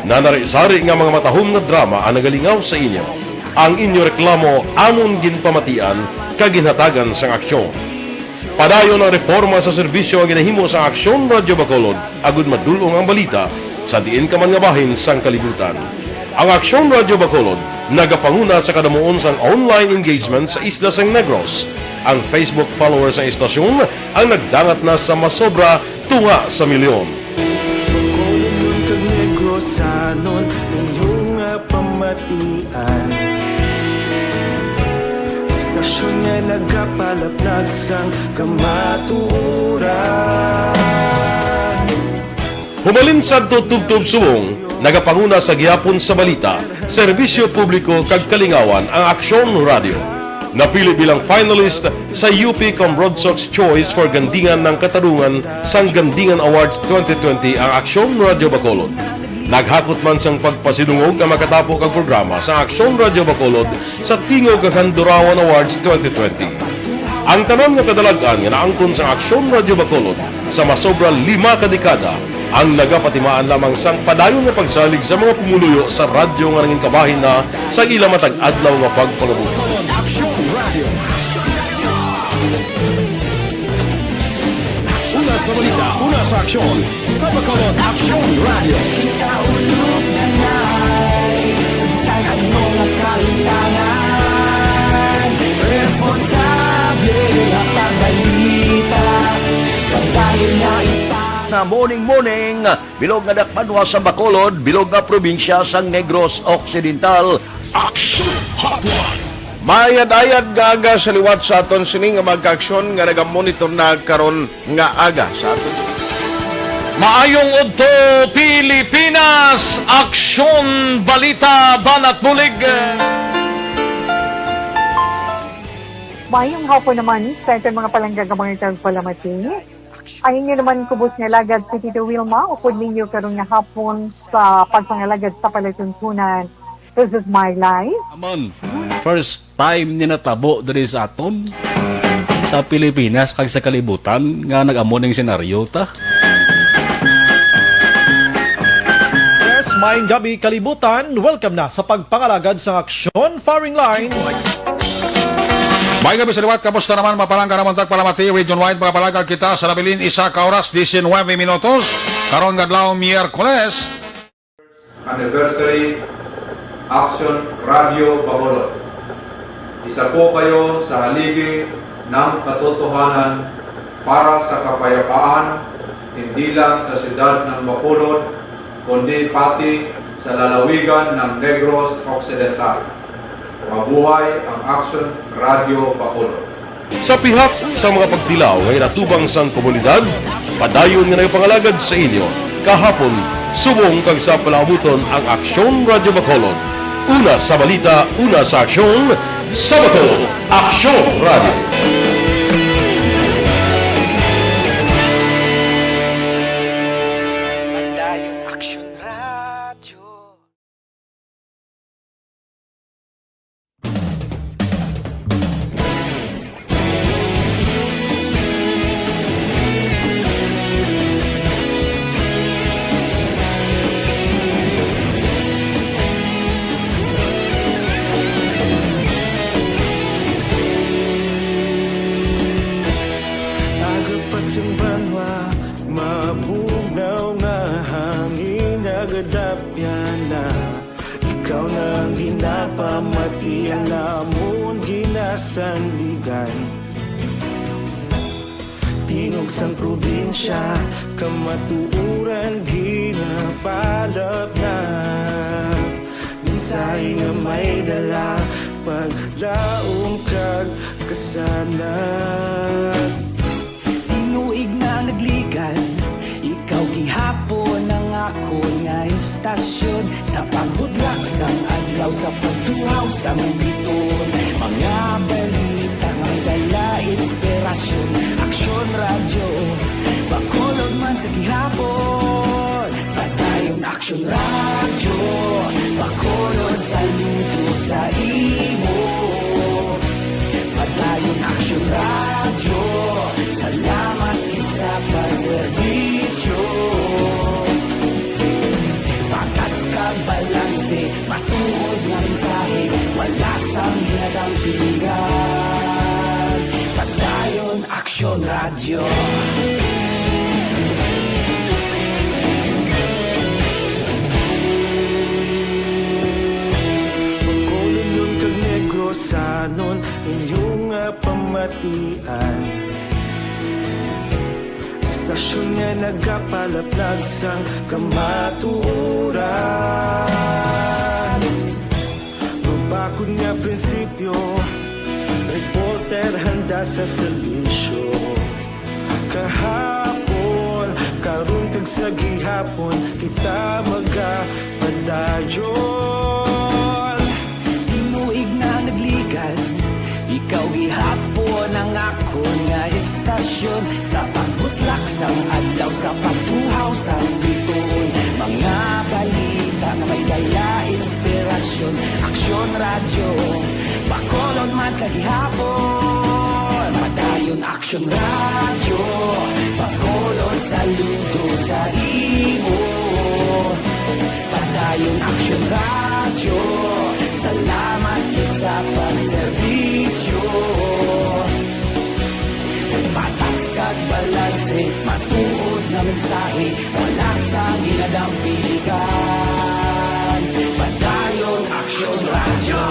nanari-sari nga mga matahom nga drama ang nagalingaw sa inyo. Ang inyo reklamo amon ginpamatian kaginhatagan sang aksyon. Padayon ang reforma sa serbisyo ang ginahimo sa Aksyon Radio Bacolod agud madulong ang balita sa diin ka man nga bahin sang kalibutan. Ang Aksyon Radio Bacolod nagapanguna sa kadamuon sang online engagement sa isla sang Negros. Ang Facebook followers sa istasyon ang nagdangat na sa masobra tunga sa milyon. Bacolod kag Negros anon inyong pamatian. Stasyon nga nagapalaplag sang kamaturan. Humalin sa tutubtub subong, nagapanguna sa gihapon sa balita, serbisyo publiko kag kalingawan ang Aksyon Radio. Napili bilang finalist sa UP Combrodsok's Choice for Gandingan ng Katarungan sang Gandingan Awards 2020 ang Aksyon Radio Bacolod. Naghakot man sang pagpasinungog nga makatapo kag programa sa Aksyon Radio Bacolod sa Tingog kag Handurawan Awards 2020. Ang tanon nga kadalagan nga naangkon sa Aksyon Radio Bacolod sa masobra 5 ka dekada ang nagapatimaan lamang sang padayon nga pagsalig sa mga pumuluyo sa radyo nga nanging kabahin na sa ila matag-adlaw nga pagpangabot. Una sa balita, una sa aksyon, sa Bacolod Aksyon Radio. Kaulog na na'y sumsan ang mga kailangan. Responsable at pagbalita, kagaya na Na morning, bilog nga dakpanwa sa Bacolod, bilog nga probinsya sang Negros Occidental. Aksyon Hotline. Mayad-ayad nga aga sa liwat sa aton sini nga magka-aksyon nga nagamonitor na karon nga aga sa aton. Maayong udto Pilipinas, Aksyon Balita Banat Bulig. Maayong hapon naman sa ito mga palanggang mga tagpalamati. Ayun nyo naman kubos nga lagad si Tito Wilma, upod ninyo karong nga hapon sa pagpangalagad sa palatuntunan. This is my life. Amon, first time ni natabo diri sa aton sa Pilipinas kag sa kalibutan nga nag-amo ning senaryo ta. Yes, maayong gabi kalibutan. Welcome na sa pagpangalagad sa Aksyon Firing Line. May gabi sa liwat, kamusta naman mapalangga naman tagpalamati, region-wide mga palagag kita sa labilin isa ka oras, 19 minutos, karon gadlaw Miyerkules. Anniversary Aksyon Radio Bacolod. Isa po kayo sa haligi ng katotohanan para sa kapayapaan, hindi lang sa siyudad ng Bacolod, kundi pati sa lalawigan ng Negros Occidental. Mabuhay ang Action Radio Bacolod. Sa pihak sa mga pagtilaw ngay natubang sang komunidad, padayon nga nagpangalagad sa inyo. Kahapon, subong kag sa palabuton ang Aksyon Radio Bacolod. Una sa balita, una sa aksyon, sa Bacolod, Aksyon Radio. Ikaw nang ginapamatian namon ginasandigan. Tingog sang probinsya kamatuuran ginapalap na. Minsay nga may dala paglaom kag kasanan. Tinuig na nagligan, ikaw gihapon ang ako nga istasyon. Sa pagbudlak sang adlaw, sa pagtuhaw sa biton. Mga balita may dala inspirasyon. Aksyon Radio, Bacolod man sa gihapon. Padayon Aksyon Radio, Bacolod saludo sa imo. Padayon Aksyon Radio, salamat sa pagserbisyo. Patas kag balanse, matuod nga mensahe, wala sang ginadang pilihan. Padayon Aksyon Radio. Bacolod nun kag Negrosanon, inyong pamatian. Stasyon nga nagapalaplag sang kamatuuran. Mabakod nga prinsipyo, reporter handa sa serbisyo. Kahapon, karon kag sa gihapon, kita magapadayon. Tinuig na nagligan, ikaw gihapon ang ako nga istasyon. Sa pagbutlak sang adlaw, sa pagtuhaw sa biton. Mga balita na may dala inspirasyon. Aksyon Radio, Bacolod man sa gihapon. Padayon Aksyon Radio, Bacolod saludo sa imo. Padayon Aksyon Radio, salamat sa pagserbisyo. Patas kag balanse, matuod na mensahe, wala sa ginadang piligan. Padayon Aksyon Radio.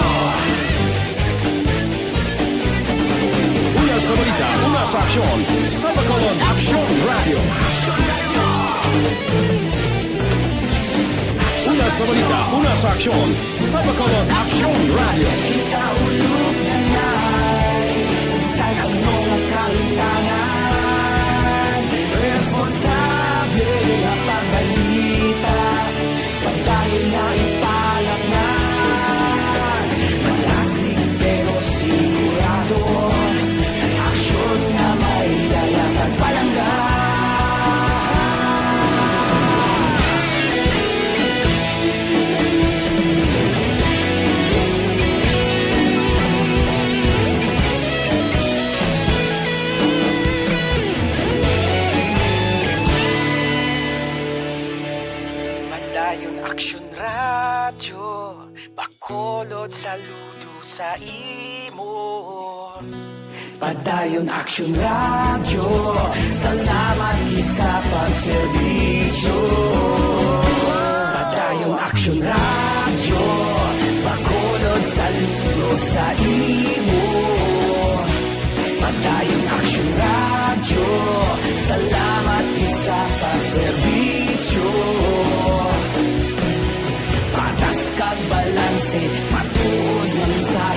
Una sa balita, una sa aksyon, sa Bacolod, Aksyon Radio. Una sa balita, una sa aksyon, sa Bacolod, Aksyon Radio. Kita ulog na na'y sinsan ang mga kahintangan. Responsable na pagbalita, pagdahil na ipalak na. Malasig pero sigurado, aksyon na may dala pagpalangga. Padayon Aksyon Radio, Bacolod saludo sa imo. Padayon Aksyon Radio, salamat gid sa pagserbisyo. Padayon Aksyon Radio, Bacolod saludo sa imo. Padayon Aksyon Radio, salamat gid sa pagserbisyo. Patas kag balanse, matuod ng mensahe,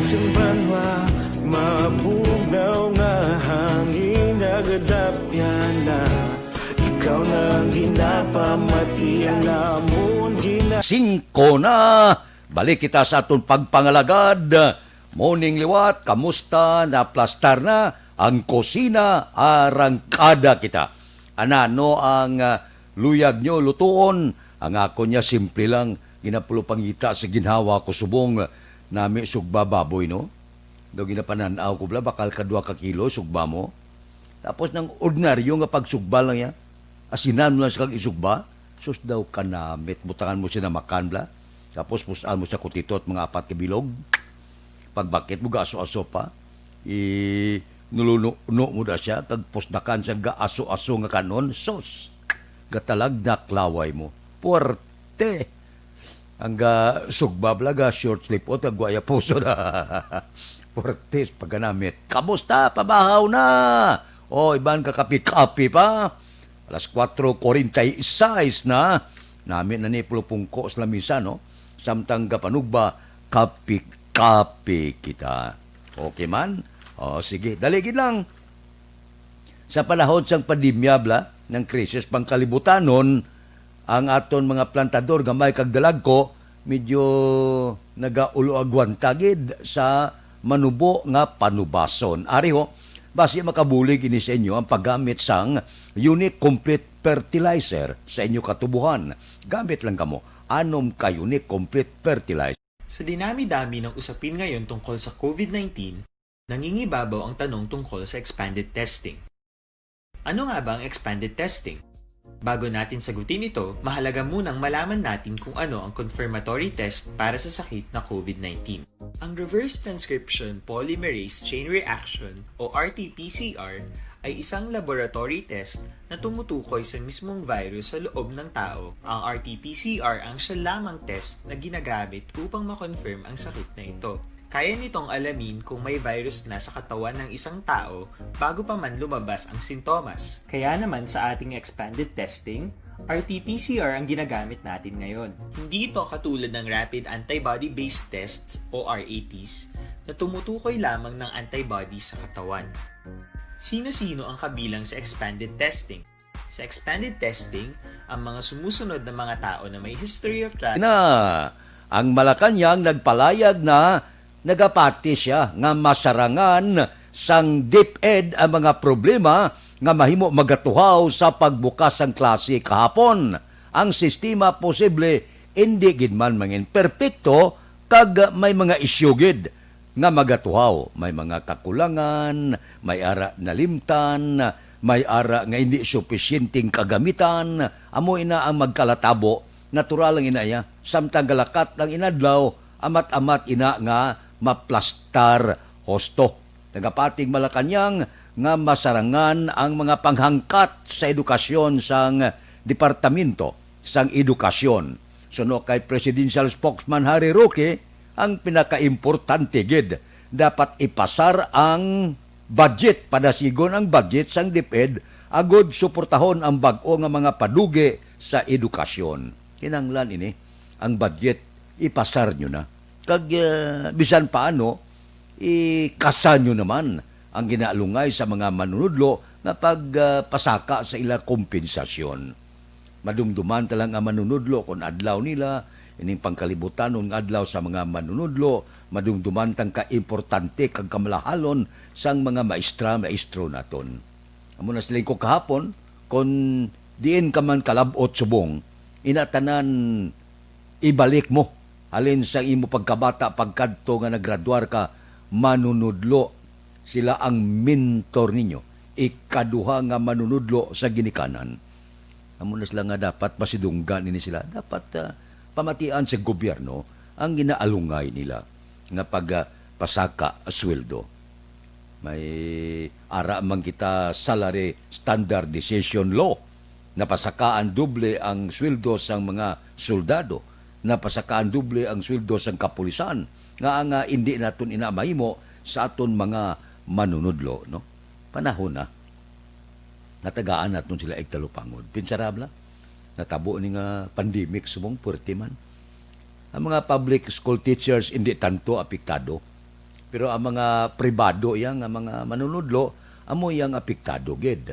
simbanwa mabugaw nga hangin agadapyan na ikaw nang ginapamati ang namon gina 5 na. Balik kita sa aton pagpangalagad. Morning liwat, kamusta? Naplastar na ang kusina, arangkada kita. Anano ang luyag nyo lutuon? Ang ako niya simple lang, ginapulo pangita sa ginhawa ko subong nami sugba baboy, no? Daw ginapananaw ko bala, bakal ka 2 kilo sugba mo. Tapos ng ordinaryo nga pagsugba lang ya, asinan mo lang sa kag isugba, sus daw kanamit, butangan mo siya na makan bla. Tapos pusaan mo siya kutito at mga 4 kabilog. Pagbakit mo gaaso-aso pa, nuluno mo da siya, kag pusdakan siya gaaso-aso nga kanon, sos, gatalag na klaway mo. Puerte. Ang sugba blaga, short sleep o, tagwaya puso na. Puerte, pagkanamit. Kamusta? Pabahaw na! O, iban kakapi-kapi pa. Alas 4:46 na. Namin na ni pulupungko sa lamisa, no? Samtang kapanugba, kapi-kapi kita. Okay man? O, sige. Daligid lang. Sa panahon sang pandemya, bla, ng krisis pangkalibutanon, ang aton mga plantador, gamay kag dalag ko, medyo nagaulo-agwantagid sa manubo nga panubason. Ari ho, basi makabulig ini sa inyo ang paggamit sang Unique Complete Fertilizer sa inyo katubuhan. Gamit lang kamo, anom ka Unique Complete Fertilizer. Sa dinami-dami ng usapin ngayon tungkol sa COVID-19, nangingibabaw ang tanong tungkol sa expanded testing. Ano nga ba ang expanded testing? Bago natin sagutin ito, mahalaga munang malaman natin kung ano ang confirmatory test para sa sakit na COVID-19. Ang Reverse Transcription Polymerase Chain Reaction o RT-PCR ay isang laboratory test na tumutukoy sa mismong virus sa loob ng tao. Ang RT-PCR ang siya lamang test na ginagamit upang makonfirm ang sakit na ito. Kaya nitong alamin kung may virus na sa katawan ng isang tao bago pa man lumabas ang sintomas. Kaya naman sa ating expanded testing, RT-PCR ang ginagamit natin ngayon. Hindi ito katulad ng Rapid Antibody-Based Tests o RATs na tumutukoy lamang ng antibodies sa katawan. Sino-sino ang kabilang sa expanded testing? Sa expanded testing, ang mga sumusunod na mga tao na may history of travel ang Malacanang nagpalayag na nagapati siya nga masarangan sang DepEd ang mga problema nga mahimo magatuhaw sa pagbukas sang klase kahapon. Ang sistema posible hindi gid man mangin perpekto kag may mga isyugid nga magatuhaw, may mga kakulangan, may ara nalimtan, may ara nga hindi sufisyenteng kagamitan, amo ina ang magkalatabo, natural lang inaya, samtang galakat ng inadlaw, amat-amat ina nga maplastar hosto. Nagapating Malacanang nga masarangan ang mga panghangkat sa edukasyon sang Departamento sang Edukasyon. Suno kay Presidential Spokesman Harry Roque, ang pinakaimportante gid dapat ipasar ang budget, padasigon ang budget sang DepEd agod suportahon ang bag-o nga mga paduge sa edukasyon. Kinanglan ini ang budget ipasar nyo na. Kag bisan paano ikasa nyo naman ang ginaalungay sa mga manunudlo na pagpasaka sa ila kompensasyon. Madumduman talang ang manunudlo kung adlaw nila, ining pangkalibutan ng adlaw sa mga manunudlo, madumduman tang ka-importante kag kamalahalon sang mga maestro naton. Amo na sila ko kahapon, kung diin ka man kalabot subong, inatanan ibalik mo. Alin sa imo pagkabata, pagkadto nga naggraduar ka, manunudlo. Sila ang mentor ninyo. Ikaduha nga manunudlo sa ginikanan. Amo na sila nga dapat pasidunggan nini sila. Dapat pamatian sa gobyerno ang ginaalungay nila nga pagpasaka sweldo. May ara man kita salary standardization law, napasakaan doble ang sweldo sang mga soldado, napasakaan doble ang sweldo sang kapulisan, nga ang hindi naton inamahimo sa aton mga manunudlo, no? Panahon na natagaan naton sila igtalupangod. Pinsarabla natabo ni nga pandemic subong puwerte man. Ang mga public school teachers hindi tanto apektado. Pero ang mga pribado yang ang mga manunudlo, amo yang apektado gid.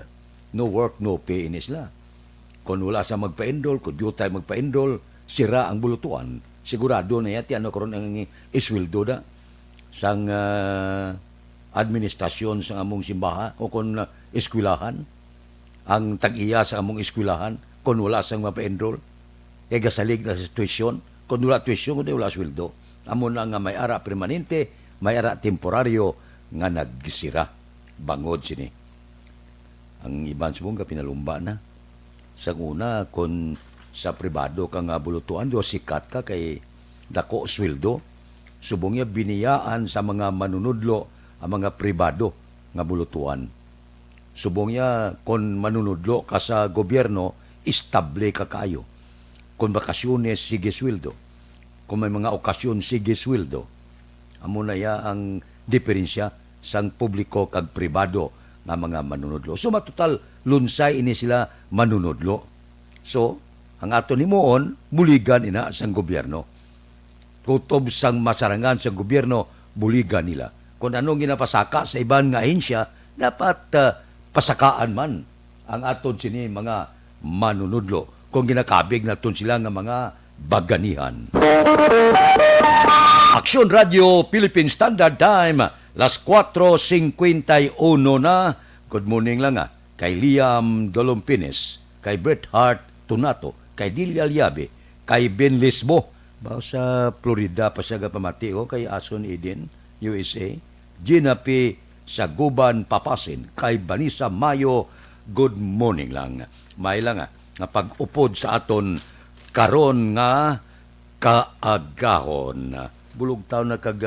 No work, no pay in isla. Kung wala sa magpa-enroll, kung di tayo magpa-enroll, sira ang bulutuan. Sigurado na yati ano karon ang isweldo da sang administrasyon sa among simbahan o kung eskwelahan, ang tag-iya sa among eskwelahan kung wala sang mapa-enroll. Kaya gasalig na sa tuition, kung wala tuition, kung wala sweldo. Amo na nga may ara permanente, may ara temporaryo nga nagsira. Bangod sini. Ang iban subong ka pinalumba na. Sa una, kung sa pribado ka nga bulutuan, do sikat ka kay dako sweldo, subong niya biniyaan sa mga manunudlo ang mga pribado nga bulutuan. Subong niya, kung manunudlo ka sa gobyerno, istable ka kayo. Kung bakasyones, sige sweldo. Kung may mga okasyon, sige sweldo. Amo na ya ang diferensya sang publiko kag pribado nga mga manunudlo. So matutal, lunsay ini sila manunudlo. So, ang ato ni Moon, buligan ina sang gobyerno. Kutob sang masarangan sa gobyerno, buligan nila. Kung anong ginapasaka sa iban nga ahensya, dapat pasakaan man ang aton sini mga manunudlo. Kung ginakabig naton sila nga mga baganihan. Aksyon Radio Philippine Standard Time, las 4:51 na. Good morning lang kay Liam Dolompines, kay Bret Hart Tunato, kay Dilia Liabe, kay Ben Lisbo, ba sa Florida pa siya pamati kay Ason Eden, USA, Gina P. Saguban Papasin, kay Vanessa Mayo, good morning lang. May lang nga pag-upod sa aton karon nga kaagahon. Bulog taon na kag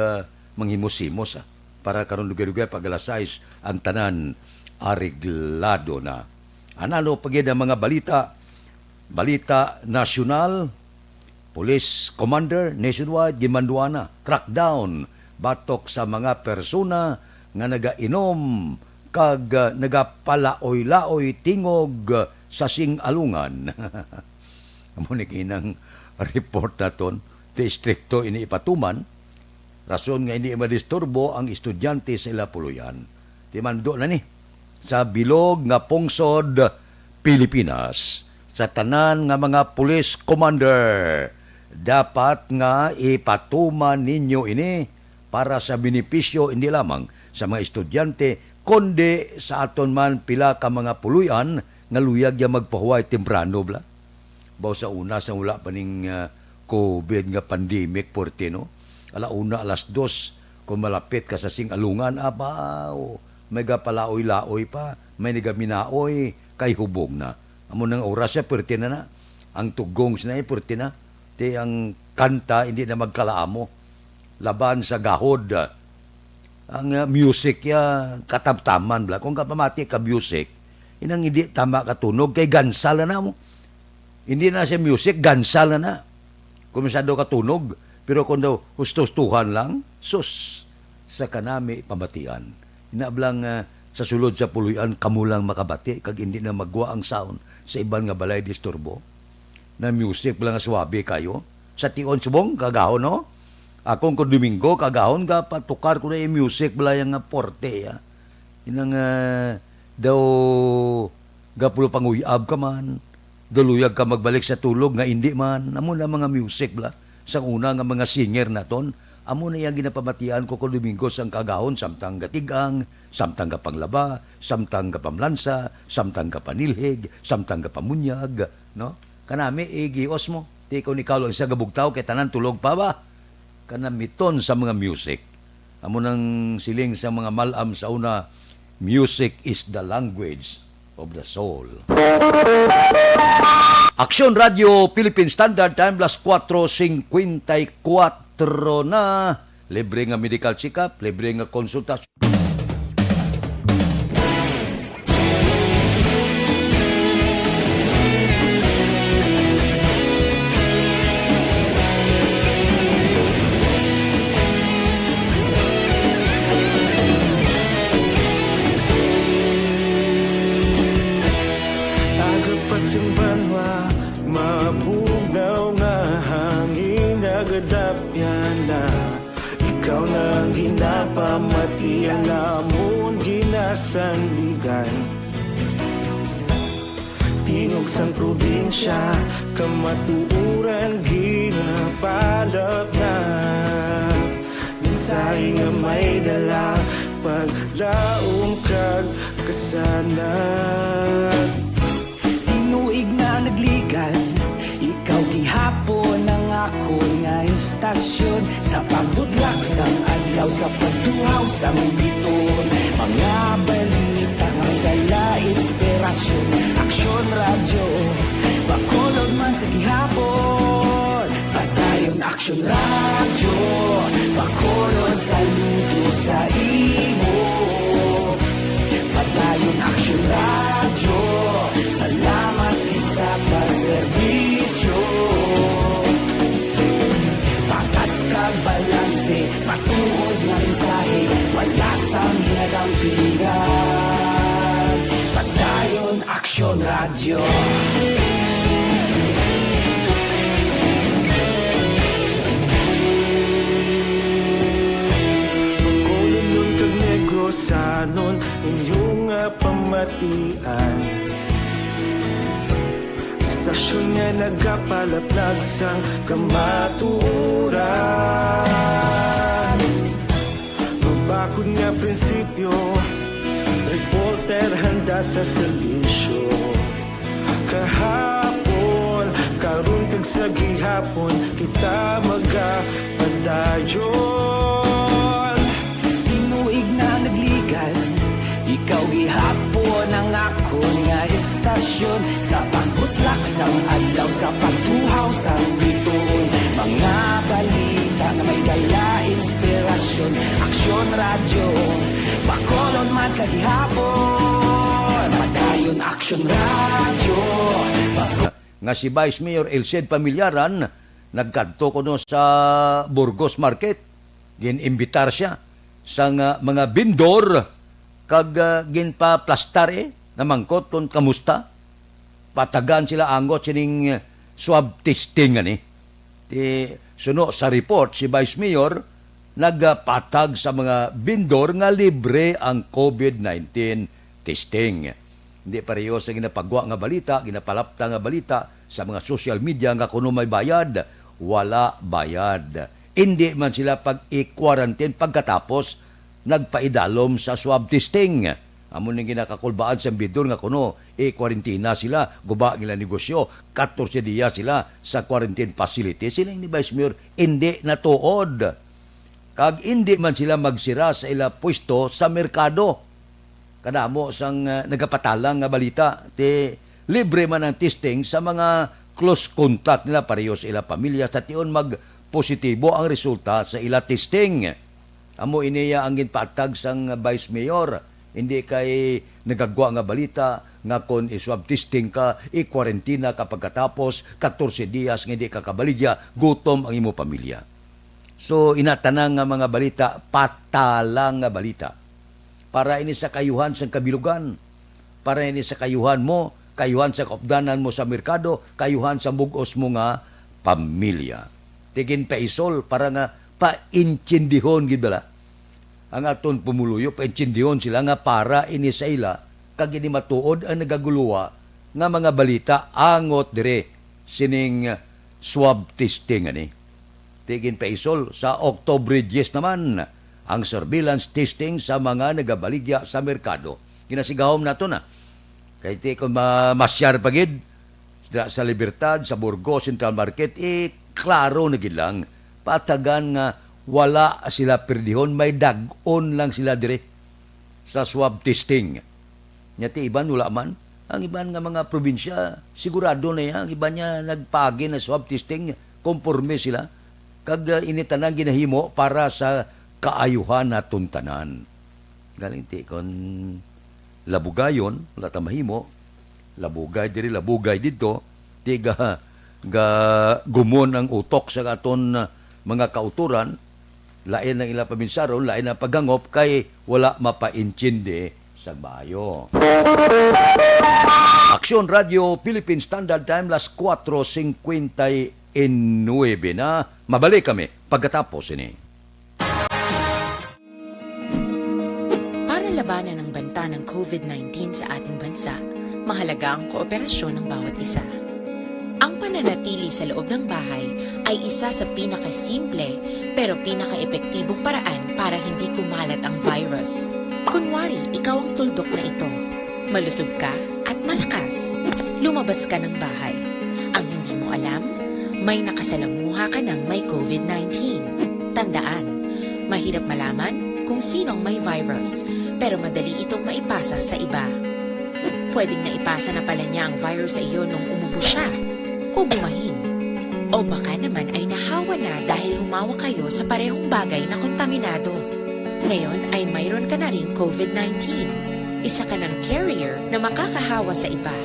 manghimusimos para karon lugar-lugar pag alas 6 ang tanan ariglado na. Anano pagid ang mga balita nasyonal, police commander nationwide gimanduana crackdown batok sa mga persona nga nagainom kag nagapalaoy-laoy tingog sa singalungan. Amo ni kinang report naton, distrikto ini ipatuman, rason nga hindi madisturbo ang estudyante sa ila puluyan. Timando na ni sa bilog nga pungsod Pilipinas, sa tanan nga mga police commander, dapat nga ipatuman ninyo ini para sa benepisyo hindi lamang sa mga estudyante, kundi sa aton man pila ka mga puluyan nga luyag ya magpahuway temprano bla. Baw sa una sa wala pa ning COVID nga pandemic porte no. Alauna alas 2 kung malapit ka sa singalungan abaw, may gapalaoy-laoy pa, may nagaminaoy kay hubog na. Amo nang oras siya porte na. Ang tugong na porte na. Ti ang kanta hindi na magkalaamo. Laban sa gahod. Ang music ya katamtaman bla. Kung kapamati ka music, inang hindi tama katunog kay gansala na mo. Hindi na siya music, gansala na. Kung masyado katunog, pero kung daw husto-hustuhan lang, sus, sa kanami pamatian. Inablang sa sulod sa puluyan, kamulang makabati, kag hindi na magwa ang sound sa ibang nga balay disturbo. Na music lang swabe kayo. Sa tion subong, kagahon, no? Akong kung Domingo, kagahon ka, patukar ko na yung music balay nga porte, ya. Inang daw gapulo panguyab ka man, daluyag ka magbalik sa tulog nga hindi man, amo na mga music bla. Sang una nga mga singer naton, amo na yang ginapamatian ko kung Domingo sang kagahon, samtang gatigang, samtang ka panglaba, samtang ka pamlansa, samtang ka panilhig, samtang ka pamunyag, no? Kanami gios mo, ti ko ni Kaulo isa gabugtaw kay tanan tulog pa ba? Kanamiton sa mga music. Amo nang siling sa mga malam sa una, music is the language of the soul. Aksyon Radio Philippine Standard Time, las 4:54 na. Libre nga medical check-up, libre nga konsultasyon. Simbanwa, mapugnaw nga hangin, nagadapyan na ikaw na ang ginapa Di alamon ginasanligan Tingog sang probinsya Kamatuuran ginapalap na Minsay nga may dala Paglaom kag kasanag Tinuig na nagligan Ikaw gihapon ang ako nga istasyon Sa pagbudlak sang adlaw Sa pagtuhaw sang biton Mga balita nga dala inspirasyon Aksyon radyo Bakolod man sa gihapon Padayon aksyon radyo Bakolod saludo sa imo Padayon aksyon radyo Salamat isa pagserbisyo Patas kag balanse Matuod nga mensahe Wala sang ginagampingan Padayon aksyon radyo Bakolod nun kag negrosanon Inyong nga pamatian Istasyon nga nagapalaplag sang kamatuuran Mabakod nga prinsipyo Reporter handa sa serbisyo Kahapon, karon kag sa gihapon Kita magapadayon Tinuig na nagligan Ikaw gihapon ang ako nga istasyon Sa pagbutlak sang adlaw Sa pagtuhaw sang biton Mga balita na may dala inspirasyon Aksyon radyo Bakolod man sa gihapon Padayon aksyon radyo Nga si Vice Mayor Elced Pamilyaran nagkadto ko no sa Burgos Market. Gin-imbitar siya sa mga bindor kag ginpa-plastar na mangkot kung kamusta. Patagan sila angot sining swab testing ani. Suno sa report si Vice Mayor nagpatag sa mga bindor nga libre ang COVID-19 testing. Hindi pareho sa ginapagwa nga balita, ginapalapta nga balita sa mga social media nga kuno may bayad, wala bayad. Hindi man sila pag-i-quarantine pagkatapos nagpaidalom sa swab testing. Amon ning ginakakulbaan sa bidor nga kuno i-quarantine sila, guba nila negosyo, 14 diya sila sa quarantine facility. Sila ni Vice Mayor hindi natuod. Kag hindi man sila magsira sa ila pwesto sa merkado. Kadamo sang nagapatalang nga balita libre man ang testing sa mga close contact nila pareho sa ila pamilya sa tion mag-positibo ang resulta sa ila testing. Amo iniya ang ginpatag sang Vice Mayor. Hindi kay nagagwa nga balita nga kon i-swab testing ka, i-quarantina ka pagkatapos 14 dias nga hindi ka kabaligya, gutom ang imo pamilya. So inatanang nga mga balita, patalang nga balita. Para ini sa kayuhan sa kabilugan, para ini sa kayuhan mo, kayuhan sa kaupdanan mo sa merkado, kayuhan sa bugos mo nga pamilya. Tigin pa isol para nga paintindihon gidala. Ang aton pumuluyo, paintindihon sila nga para ini sa ila, kag ini matuod ang nagaguluwa nga mga balita angot dire sining swab testing ani. Tigin pa isol sa October 10 naman ang surveillance testing sa mga nagabaligya sa merkado. Ginasigahom nato na. Kaya kung masyar pagid sa Libertad, sa Burgos Central Market, klaro na lang. Patagan nga wala sila perdihon, may dag-on lang sila dire sa swab testing. Nyati iban wala man. Ang iban nga mga probinsya, sigurado na yan. Ang iba niya nagpagi na swab testing, konforme sila. Kag initanang ginahimo para sa kaayuhan na tuntanan. Galing ti kon labugayon, wala ta mahimo. Labugay diri, labugay dito. Tiga gumon ang utok sa aton mga kauturan. Lain ang ila paminsaron, lain ang paggangop kay wala mapaintindi sa bayo. Aksyon Radio Philippine Standard Time, las 4:59 na. Mabalik kami pagkatapos ini. labanan ng banta ng COVID-19 sa ating bansa, mahalaga ang kooperasyon ng bawat isa. Ang pananatili sa loob ng bahay ay isa sa pinakasimple pero pinaka-epektibong paraan para hindi kumalat ang virus. Kunwari, ikaw ang tuldok na ito. Malusog ka at malakas. Lumabas ka ng bahay. Ang hindi mo alam, may nakasalamuha ka ng may COVID-19. Tandaan, mahirap malaman kung sinong may virus, pero madali itong maipasa sa iba. Pwedeng naipasa na pala niya ang virus sa iyo nung umubo siya, o bumahin. O baka naman ay nahawa na dahil humawa kayo sa parehong bagay na kontaminado. Ngayon ay mayroon ka na ring COVID-19. Isa ka ng carrier na makakahawa sa iba.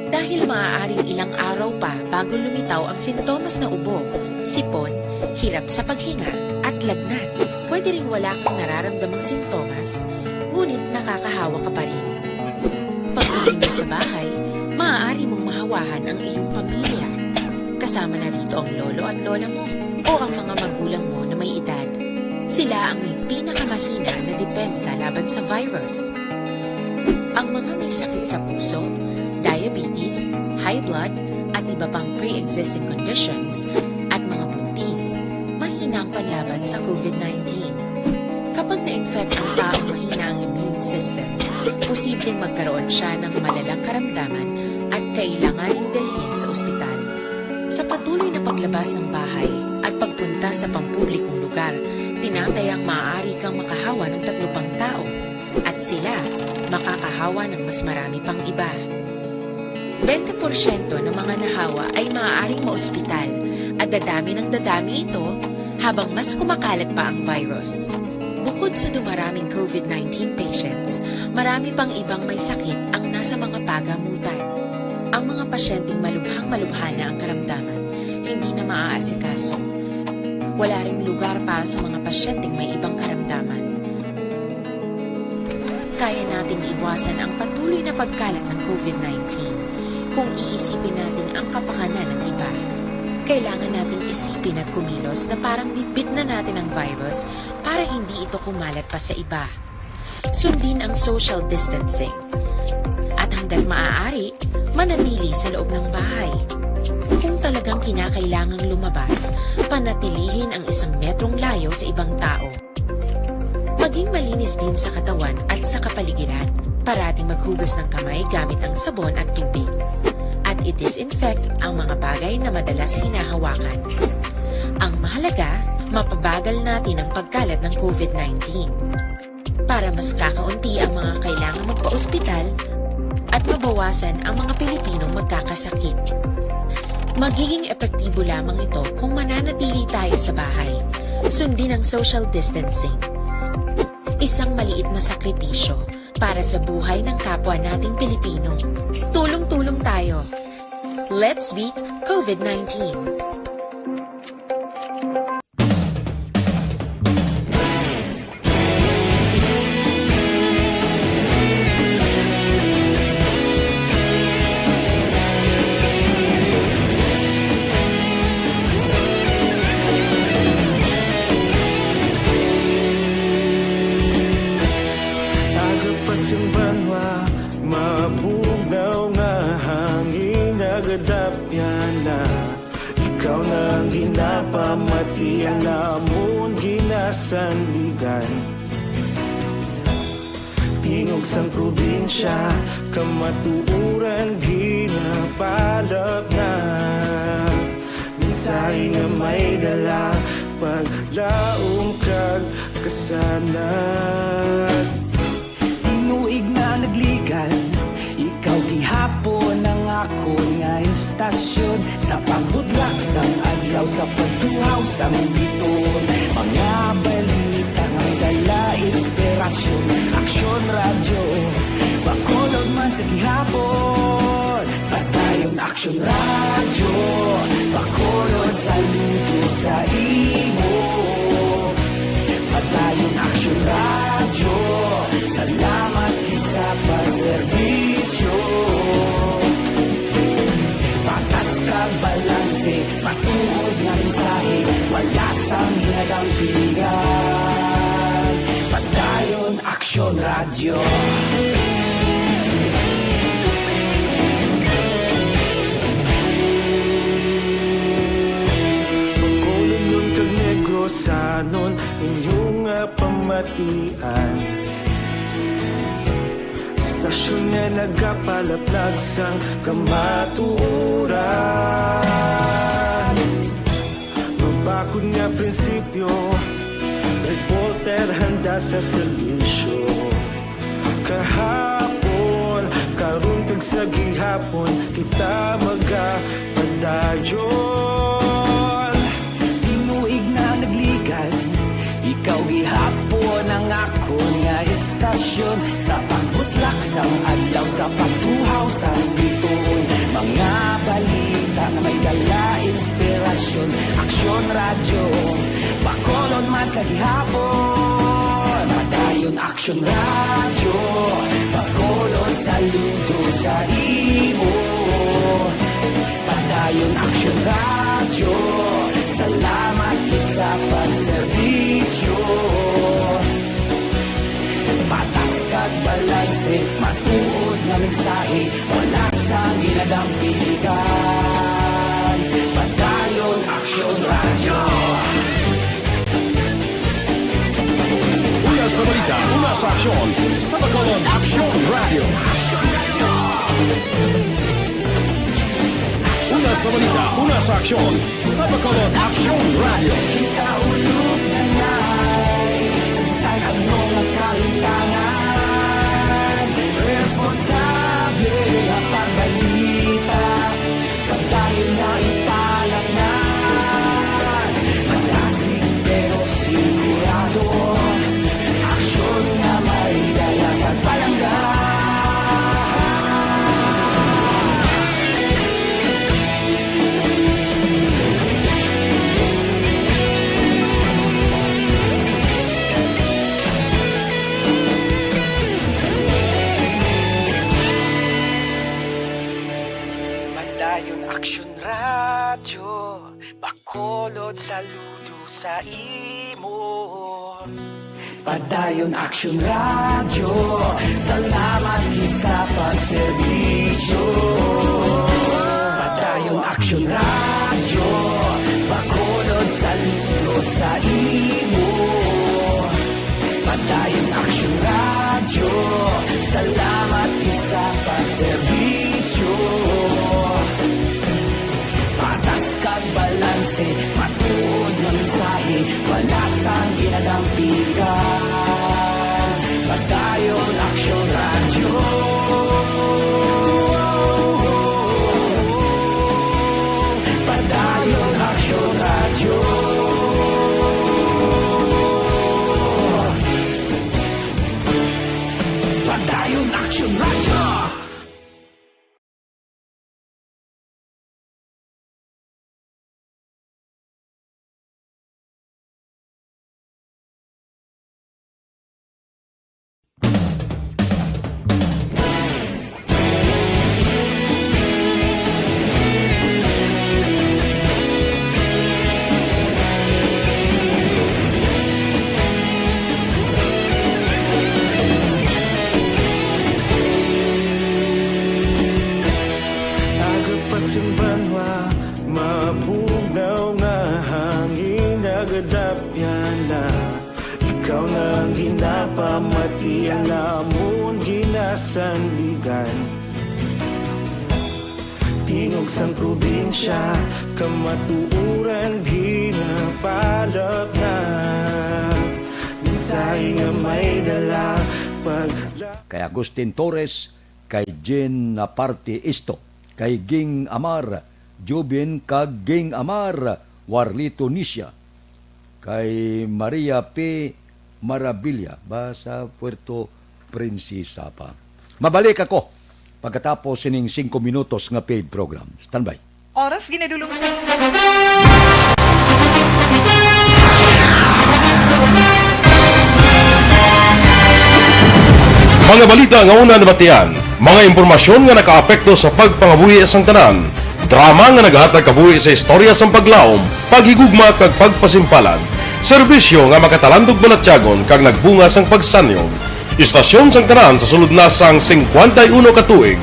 Dahil maaaring ilang araw pa bago lumitaw ang sintomas na ubo, sipon, hirap sa paghinga at lagnat. Pwede ring wala kang nararamdamang sintomas, ngunit nakakahawa ka pa rin. Pag-uwi mo sa bahay, maaari mong mahawahan ang iyong pamilya. Kasama na rito ang lolo at lola mo o ang mga magulang mo na may edad. Sila ang may pinakamahina na depensa laban sa virus. Ang mga may sakit sa puso, diabetes, high blood, at iba pang pre-existing conditions, at mga buntis, mahina ang panlaban sa COVID-19. Kapag na-infect ang taong mahina ang immune system, posibleng magkaroon siya ng malalang karamdaman at kailanganing dalhin sa ospital. Sa patuloy na paglabas ng bahay at pagpunta sa pampublikong lugar, tinatayang maaari kang makahawa ng 3 pang tao at sila makakahawa ng mas marami pang iba. 20% ng mga nahawa ay maaaring maospital at dadami ng dadami ito habang mas kumakalat pa ang virus. Bukod sa dumaraming COVID-19 patients, marami pang ibang may sakit ang nasa mga pagamutan. Ang mga pasyenteng malubhang-malubha na ang karamdaman, hindi na maaasikaso. Wala ring lugar para sa mga pasyenteng may ibang karamdaman. Kaya nating iwasan ang patuloy na pagkalat ng COVID-19 kung iisipin natin ang kapakanan ng iba. Kailangan nating isipin at kumilos na parang bitbit na natin ang virus para hindi ito kumalat pa sa iba. Sundin ang social distancing. At hanggat maaari, manatili sa loob ng bahay. Kung talagang kinakailangang lumabas, panatilihin ang 1 metrong layo sa ibang tao. Maging malinis din sa katawan at sa kapaligiran. Parating maghugas ng kamay gamit ang sabon at tubig. At i-disinfect ang mga bagay na madalas hinahawakan. Ang mahalaga, mapabagal natin ang pagkalat ng COVID-19. Para mas kakaunti ang mga kailangang magpa-ospital at mabawasan ang mga Pilipinong magkakasakit. Magiging epektibo lamang ito kung mananatili tayo sa bahay. Sundin ang social distancing. Isang maliit na sakripisyo para sa buhay ng kapwa nating Pilipino. Tulong-tulong tayo. Let's beat COVID-19. Mabugnaw nga hangin nagadapyan na ikaw na ginapamati alamon ginasandigan tingog sang probinsya kamatuuran ginapalap na minsay nga may dala paglaong kag kasanat tinuig na nagligan ikaw gihapon ang ako nga istasyon sa pagbudlak sang adlaw sa pagtuhaw sang biton mga balita nga dala inspirasyon aksyon radyo bakolod man sa gihapon patayon aksyon radyo bakolod sa luto sa imo patayon aksyon radyo salamat sa pagserbisyo patas kag balanse patuod nga mensahe wala sang hinadang pilihan patayon aksyon radyo radyo. Pagkulong kag negrosanon inyong pamatian. Stasyon nga nagapalaplag sang kamatuuran. Mabakod nga prinsipyo, reporter handa sa serbisyo. Kahapon, karon kag sa gihapon, kita magapadayon. Tinuig na nagligad, ikaw gihapon ang ako nga estasyon. Sa pagbutlak sang adlaw, sa pagtuhaw sang bituon. Mga balita na may dala inspirasyon. Aksyon radyo, bakolon man sa gihapon. Padayon aksyon radyo, bakolon saludo sa imo. Padayon aksyon radyo, salamat kit sa pagserbisyo. Patas kag balanse, matuod nga mensahe, wala sa ginadampigan. Padayon aksyon radyo. Una sa balita, una sa aksyon, sa Bacolod Aksyon Radio. Una sa balita, una sa aksyon, sa Bacolod Aksyon Radio. Kita ulog na na'y sabisan ang mga kalintangan. Responsable ang pagbalita, pagdahin na ipalagnan. Matasig pero sigurado, aksyon na may dalang at palanggan. Padayon aksyon radyo, bakolod saludo sa imo. Padayon aksyon radyo, salamat kit sa pagserbisyo. Padayon aksyon radyo, bakolod saludo sa imo. Padayon aksyon radyo, salamat kit sa pagserbisyo. Patas kag balanse, matuod ng mensahe, wala sang ginadampigan. Padayon aksyon radyo. Padayon aksyon radyo. Padayon aksyon radyo. Simbanwa, mabugaw na hangin nagadapyan na. Ikaw nang ginapamatian namon ginasanligan. Tingog sang probinsya, kamatuuran ginapalap na. Minsay nga may dala kay Agustin Torres, kay Jen Naparte Isto, kay Ging Amar, Jubin kag Ging Amar, Warlito Nisha, kay Maria P. Marabilia, ba sa Puerto Princesa pa. Mabalik ako pagkatapos sining 5 minutos nga paid program. Standby. Oras ginadulong sa... Mga balita nga una nabatian, mga impormasyon nga nakaapekto sa pagpangabuhi sang tanan, drama nga naghatag kabuhi sa istorya sang paglaom, paghigugma kag pagpasimpalan, serbisyo nga makatalandog balatyagon kag nagbunga sang pagsanyog. Istasyon sang tanan sa sulod na sang 51 katuig.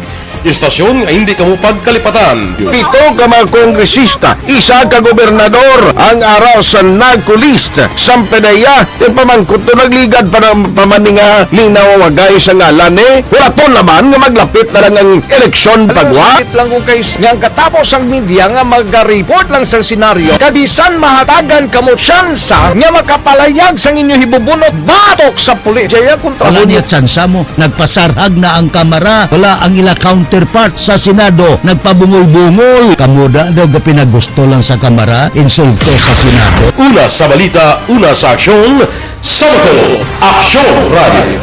Istasyon nga hindi kamo pagkalipatan. Pito ka mga kongresista, isa ka gobernador, ang araw sa nagkulist, sampedaya, yung pamangkot to nagligad para pamaninga ning nawawagay sa ngalan wala to naman nga maglapit na lang ang eleksyon pagwa. Sakit lang kung kays nga katapos ang media nga mag-report lang sa senaryo, kabisan mahatagan kamo tsansa nga makapalayag sang inyo hibubunot batok sa pulis. Jaya kontra Wala niya tsansa mo, nagpasarhag na ang kamera, wala ang ila counterpart sa Senado, nagpabungol-bungol. Kamuda daw ga pinagusto lang sa kamera, insulto sa Senado. Una sa balita, una sa aksyon, sa Bacolod, Aksyon Radio.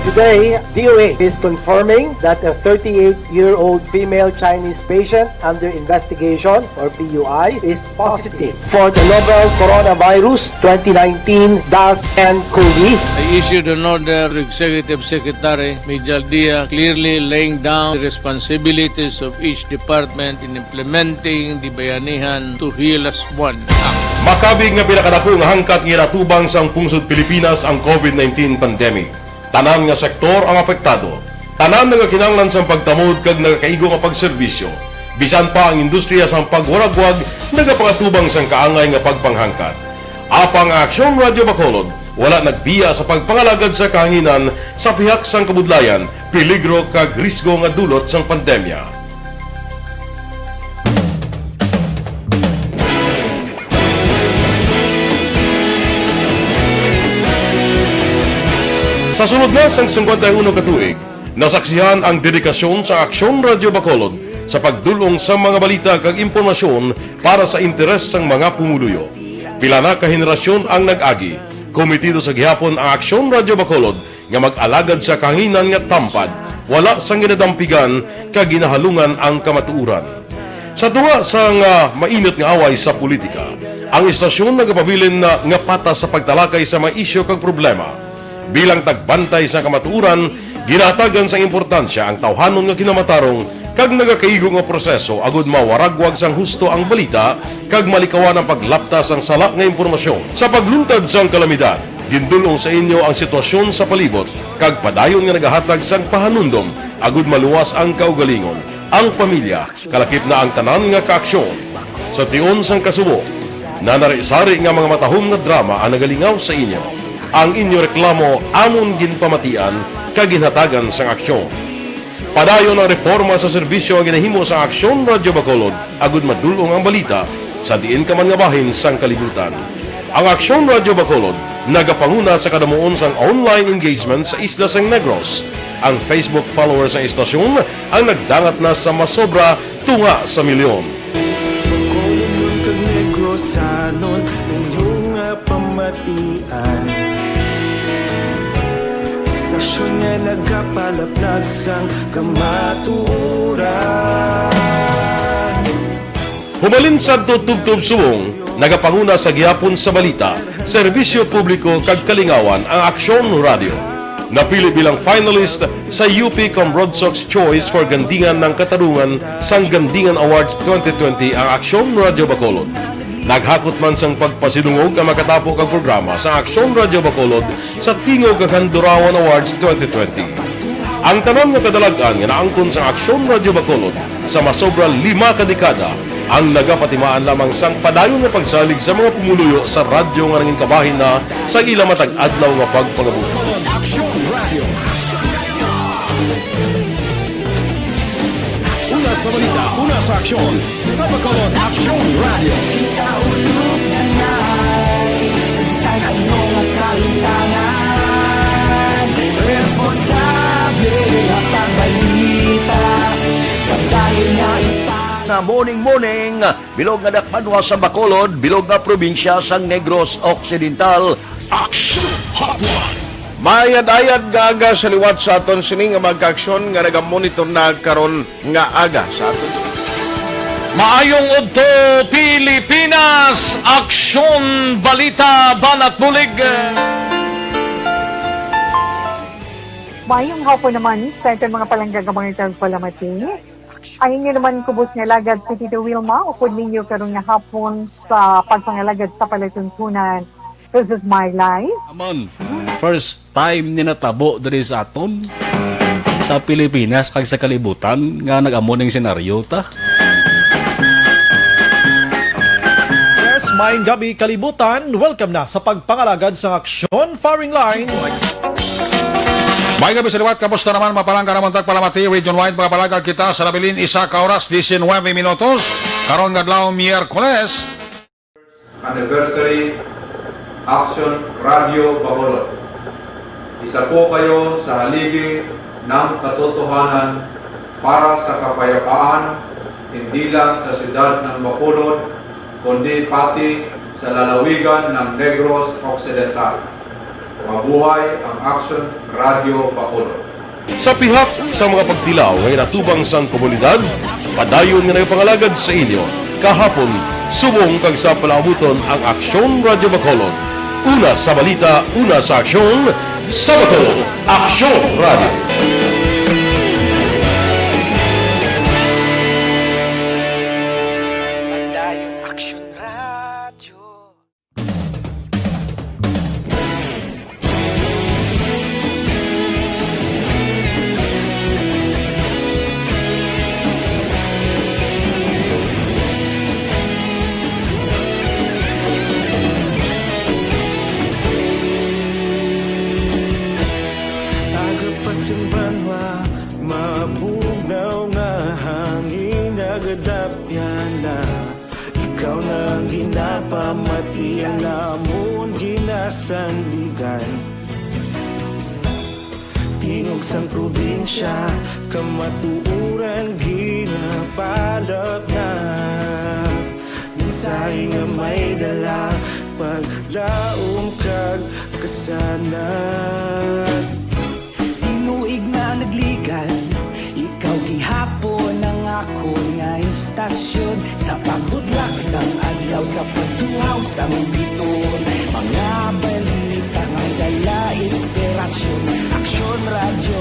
Today, DOA is confirming that a 38-year-old female Chinese patient under investigation, or PUI, is positive for the novel coronavirus 2019 DAS-CoV. I issued an order to Executive Secretary Major Dia clearly laying down the responsibilities of each department in implementing the Bayanihan to Heal as One Act. Makabig nga pinakadako nga hangkat nga natubang sang pungsod Pilipinas ang COVID-19 pandemic. Tanan nga sektor ang apektado. Tanan nga kinahanglan sang pagtamod kag nagakaigo nga pagserbisyo. Bisan pa ang industriya sang pagwaragwag nagapangatubang sang kaangay nga pagpanghangkat. Apang Aksyon Radio Bacolod wala nagbiya sa pagpangalagad sa kahanginan sa pihak sang kabudlayan, peligro kag risgo nga dulot sang pandemya. Sa sunod na sang 51 katuig, nasaksihan ang dedikasyon sa Aksyon Radio Bacolod sa pagdulong sa mga balita kag impormasyon para sa interes sang mga pumuluyo. Pila na ka henerasyon ang nag-agi, komitido sa gihapon ang Aksyon Radio Bacolod nga mag-alagad sa kahanginan nga tampad, wala sang ginadampigan kag ginahalungan ang kamatuuran. Sa tunga sang mainit nga away sa politika, ang istasyon nagapabilin na nga patas sa pagtalakay sa mga isyu kag problema. Bilang tagbantay sa kamatuuran, ginatagan sa importansya ang tawhanon nga kinamatarong kag nagakaigo nga proseso agud mawaragwag sang husto ang balita kag malikawan ang paglapta sang sala nga impormasyon. Sa pagluntad sang kalamidad, gindulong sa inyo ang sitwasyon sa palibot kag padayon nga nagahatag sang pahanundom agud maluwas ang kaugalingon, ang pamilya, kalakip na ang tanan nga kaaksyon. Sa tion sang kasubo, nanari-sari nga mga matahom nga drama ang nagalingaw sa inyo. Ang inyo reklamo amon ginpamatian kag ginhatagan sang aksyon. Padayon ang reforma sa serbisyo ang ginahimo sa Aksyon Radio Bacolod agud madulong ang balita sa diin ka man nga bahin sang kalibutan. Ang Aksyon Radio Bacolod nagapanguna sa kadamuon sang online engagement sa Isla sang Negros. Ang Facebook followers sa istasyon ang nagdangat na sa masobra tunga sa milyon. Bacolod kag Negros anon inyong pamatian. Stasyon nga nagapalaplag sang kamaturan. Humalin sa tutubtub suwong, nagapanguna sa gihapon sa balita, serbisyo publiko kag kalingawan ang Aksyon Radio. Napili bilang finalist sa UP Broadsox Choice for Gandingan ng Katarungan sang Gandingan Awards 2020 ang Aksyon Radio Bacolod. Naghakot man sang pagpasidungog ang makatapo kag programa sa Aksyon Radio Bacolod sa Tingog kag Handurawan Awards 2020. Ang tanan nga kadalagan nga naangkon sa Aksyon Radio Bacolod sa masobra 5 ka dekada ang nagapatimaan lamang sang padayon nga pagsalig sa mga pumuluyo sa radyo nga nangin kabahin na sa ila matag adlaw nga pagpangabuhi. Una sa balita, una sa aksyon, sa Bacolod Aksyon Radio. Ikaulog na na'y saysay ano nga kahintangan. Responsable at pagbalita, pagdahil na na morning, bilog nga dakpanwa sa Bacolod, bilog nga probinsya sang Negros Occidental. Action Hotline! Mayad-ayad nga aga sa liwat sa aton sining nga magkaaksyon nga nagamonitor na karon nga aga sa aton. Maayong udto Pilipinas, Aksyon Balita Banat Bulig. Mayong hapon naman sa ito mga palanggagamangitan palamati. Ayun nyo naman kubos nga lagad si Tito Wilma, upod ninyo karong nga hapon sa pagpangalagad sa palatuntunan. This is my life. Aman. first time ni natabo diri sa aton sa Pilipinas kag sa kalibutan nga nag-amo ning senaryo ta. Yes, maayong gabi kalibutan. Welcome na sa pagpangalagad sa Aksyon Firing Line. May gabi sa liwat, kamusta naman mapalangga naman tagpalamati, region-wide mga palagag kita sa Labilin, isa ka oras, 19 minutos, karon gadlaw Miyerkules. Anniversary Action Radio Bacolod. Isa po kayo sa haligi ng katotohanan para sa kapayapaan, hindi lang sa siyudad ng Bacolod, kundi pati sa lalawigan ng Negros Occidental. Mabuhay ang Action Radio Bacolod. Sa pihak sa mga pagtilaw ngay natubang sang komunidad, padayon nga nagpangalagad sa inyo. Kahapon, subong kag sa palabuton ang Aksyon Radio Bacolod. Una sa balita, una sa aksyon, sa Bacolod, Aksyon Radio. Agapasumbanwa, mabugnaw nga hangin nagadapyan na. Ikaw na ang ginapamati, ang namon ginasandigan. Tingog sang probinsya, kamatuuran ginapalap na. Minsay nga may dala, paglaong kag kasanat. Tinuig na nagligan, ikaw gihapon ang ako nga istasyon. Sa pagbudlak sang adlaw, sa pagtuhaw sang biton, mga balita nga dala inspirasyon. Aksyon Radio,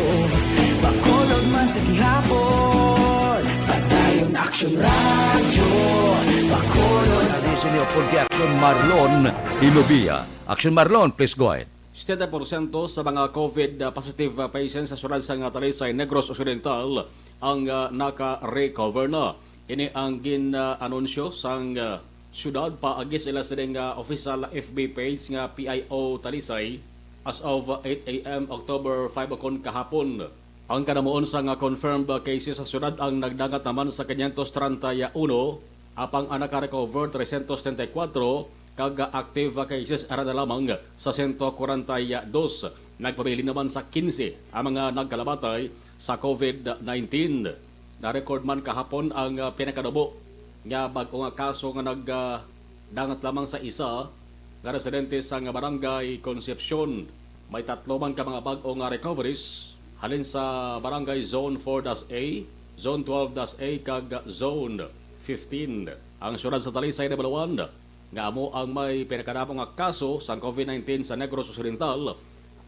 Bacolod man sa gihapon. Padayon Aksyon Radio, Bacolod sa Sini Opunti Aksyon Marlon Ilubia. Aksyon Marlon, please go ahead. 70% sa mga COVID positive patients sa syudad sa Talisay, Negros Occidental ang naka-recover na. Ini ang gin-anunsyo sang syudad paagi sila sa official FB page nga PIO Talisay as of 8 a.m. October 5 akon kahapon. Ang kanamuon sa confirmed cases sa syudad ang nagdagat naman sa 531, apang ang naka-recover 334, kag active cases ara na lamang sa 142. Nagpabili naman sa 15 ang mga nagkalabatay sa COVID-19. Na-record man kahapon ang pinakadabo nga bag-o nga kaso nga nagdangat lamang sa isa nga residente sa barangay Concepcion. May 3 man ka mga bag-o nga recoveries halin sa barangay Zone 4-A, Zone 12-A kag Zone 15. Ang syudad sa Talisay na Balawan nga amo ang may pinakadamo nga kaso sa COVID-19 sa Negros Occidental,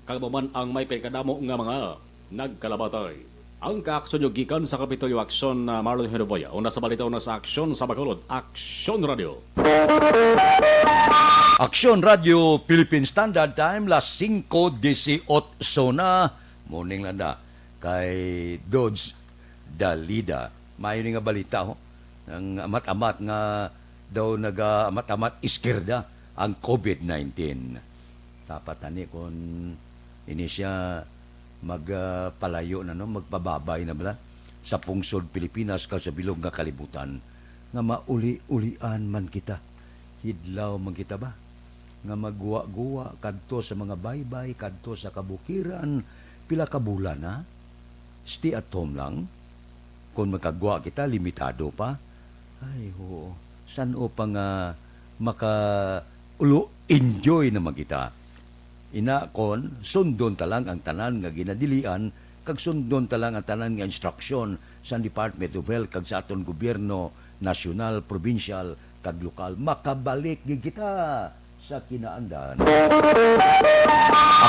kag man ang may pinakadamo nga mga nagkalabatay. Ang kaaksyon yung gikan sa Kapitolyo Aksyon na Marlon Hinoboya. Una sa balita, una sa Aksyon sa Bacolod, Aksyon Radio. Aksyon Radio Philippine Standard Time, las 5:18 na. Morning lang na kay Dodge Dalida. Mayon nga balita ho. Ang amat-amat nga daw nag-amat-amat iskirda ang COVID-19. Dapat ani kung ini siya magpalayo na magpababay na bala sa pungsod Pilipinas ka sa bilog nga kalibutan nga mauli-ulian man kita. Hidlaw man kita ba? Nga magguwa-guwa kadto sa mga baybay, kadto sa kabukiran, pila ka bulan na. Stay at home lang. Kung magkagwa kita, limitado pa. Ay, oo. San o pa nga maka-enjoy naman kita. Ina kon, sundon talang ang tanan nga ginadilian, kag sundon talang ang tanan nga instruksyon sa Department of Health, kag sa aton gobyerno, nasyonal, provincial, kag lokal. Makabalik kita sa kinaandan.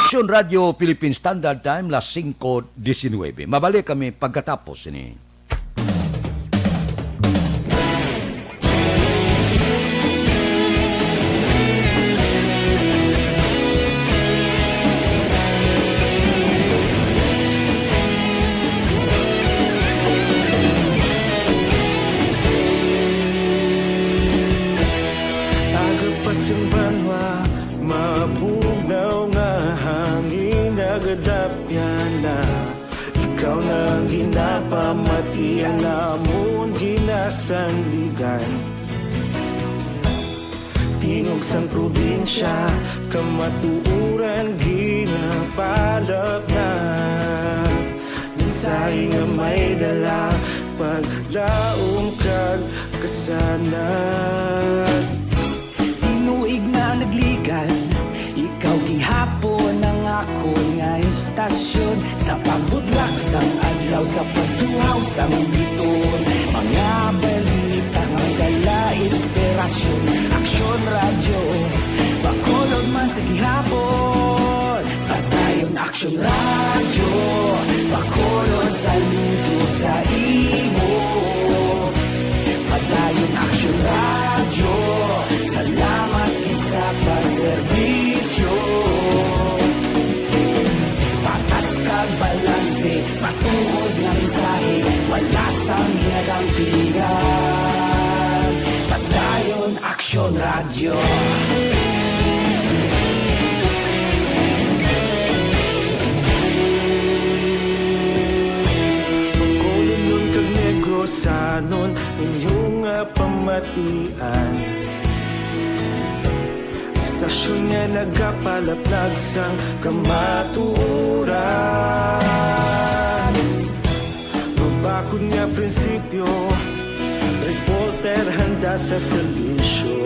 Aksyon Radio Philippine Standard Time, las 5:19. Mabalik kami pagkatapos ini. bugnaw nga hangin nagadapyan na ikaw nang ginapamatian namon ginasandigan tingog sang probinsya kamatuuran ginapalap na mensahe nga may dala paglaom kag kasanag Tinuig na nagligan Ikaw gihapon ang ako nga istasyon Sa pagbutlak sang adlaw Sa pagtuhaw sang biton Mga balita nga dala inspirasyon Aksyon radyo Bacolod man sa gihapon Padayon aksyon radyo Bacolod saludo sa imo Padayon aksyon radyo Salamat sa pagserbisyo Patas kag balanse Patuod na mensahe Wala sang ginadang pilihan Padayon aksyon radyo Bacolod nun kag Negrosanon inyong pamatian Istasyon nga nagapalaplag sang kamaturan Mabakod nga prinsipyo Reporter handa sa serbisyo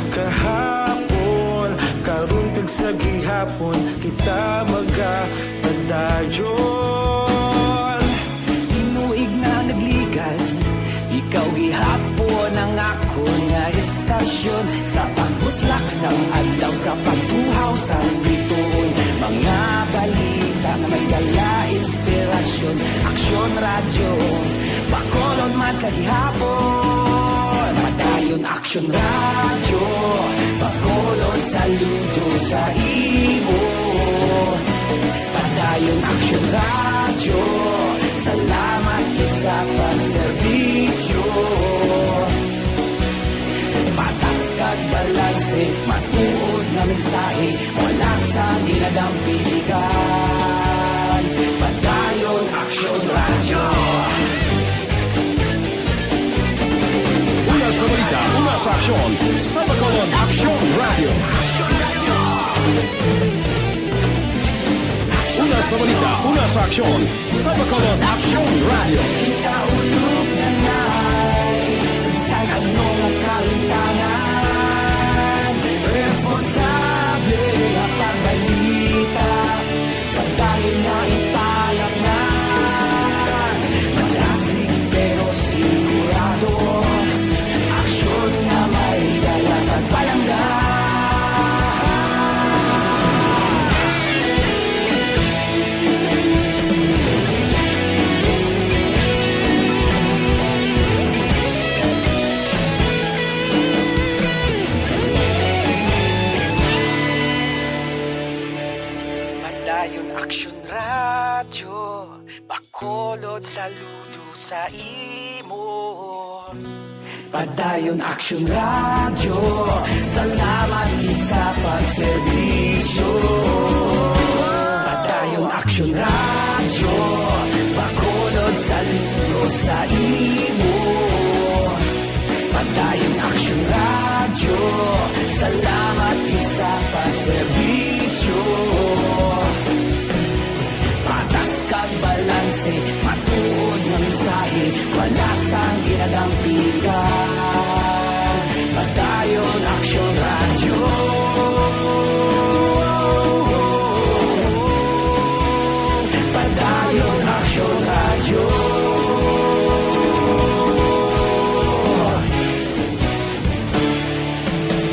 Kahapon, karuntag sa gihapon Kita magapadayon Tinuig na nagligan Ikaw gihapon ang ako nga istasyon Sa pagbutlak sang adlaw Sa pagtuhaw sang biton Mga balita na may dala inspirasyon Aksyon radyo Bacolod man sa gihapon Padayon aksyon radyo Bacolod saludo sa imo Padayon aksyon radyo Salamat kit sa pagserbisyo Patas kag balanse Matuod na mensahe Wala sang ginadang piligan Padayon aksyon radyo Una sa balita, una sa aksyon, sa Bacolod Aksyon Radio. Una sa balita, una sa aksyon, sa Bacolod Aksyon Radio. Ikaulog na na'y Sagsang anong ang kalintangan Responsable ang pagbalita Pagdahil na ipalang na Malasig pero sigurado Aksyon na may dalang pagpalangga Padayon aksyon radyo Bacolod saludo sa imo Padayon aksyon radyo Salamat kit sa pagserbisyo Padayon aksyon radyo Bacolod saludo sa imo Padayon aksyon radyo Salamat kit sa pagserbisyo Patas kag balanse Matuod na mensahe Wala sang ginadang pilihan Padayon aksyon radyo Padayon aksyon radyo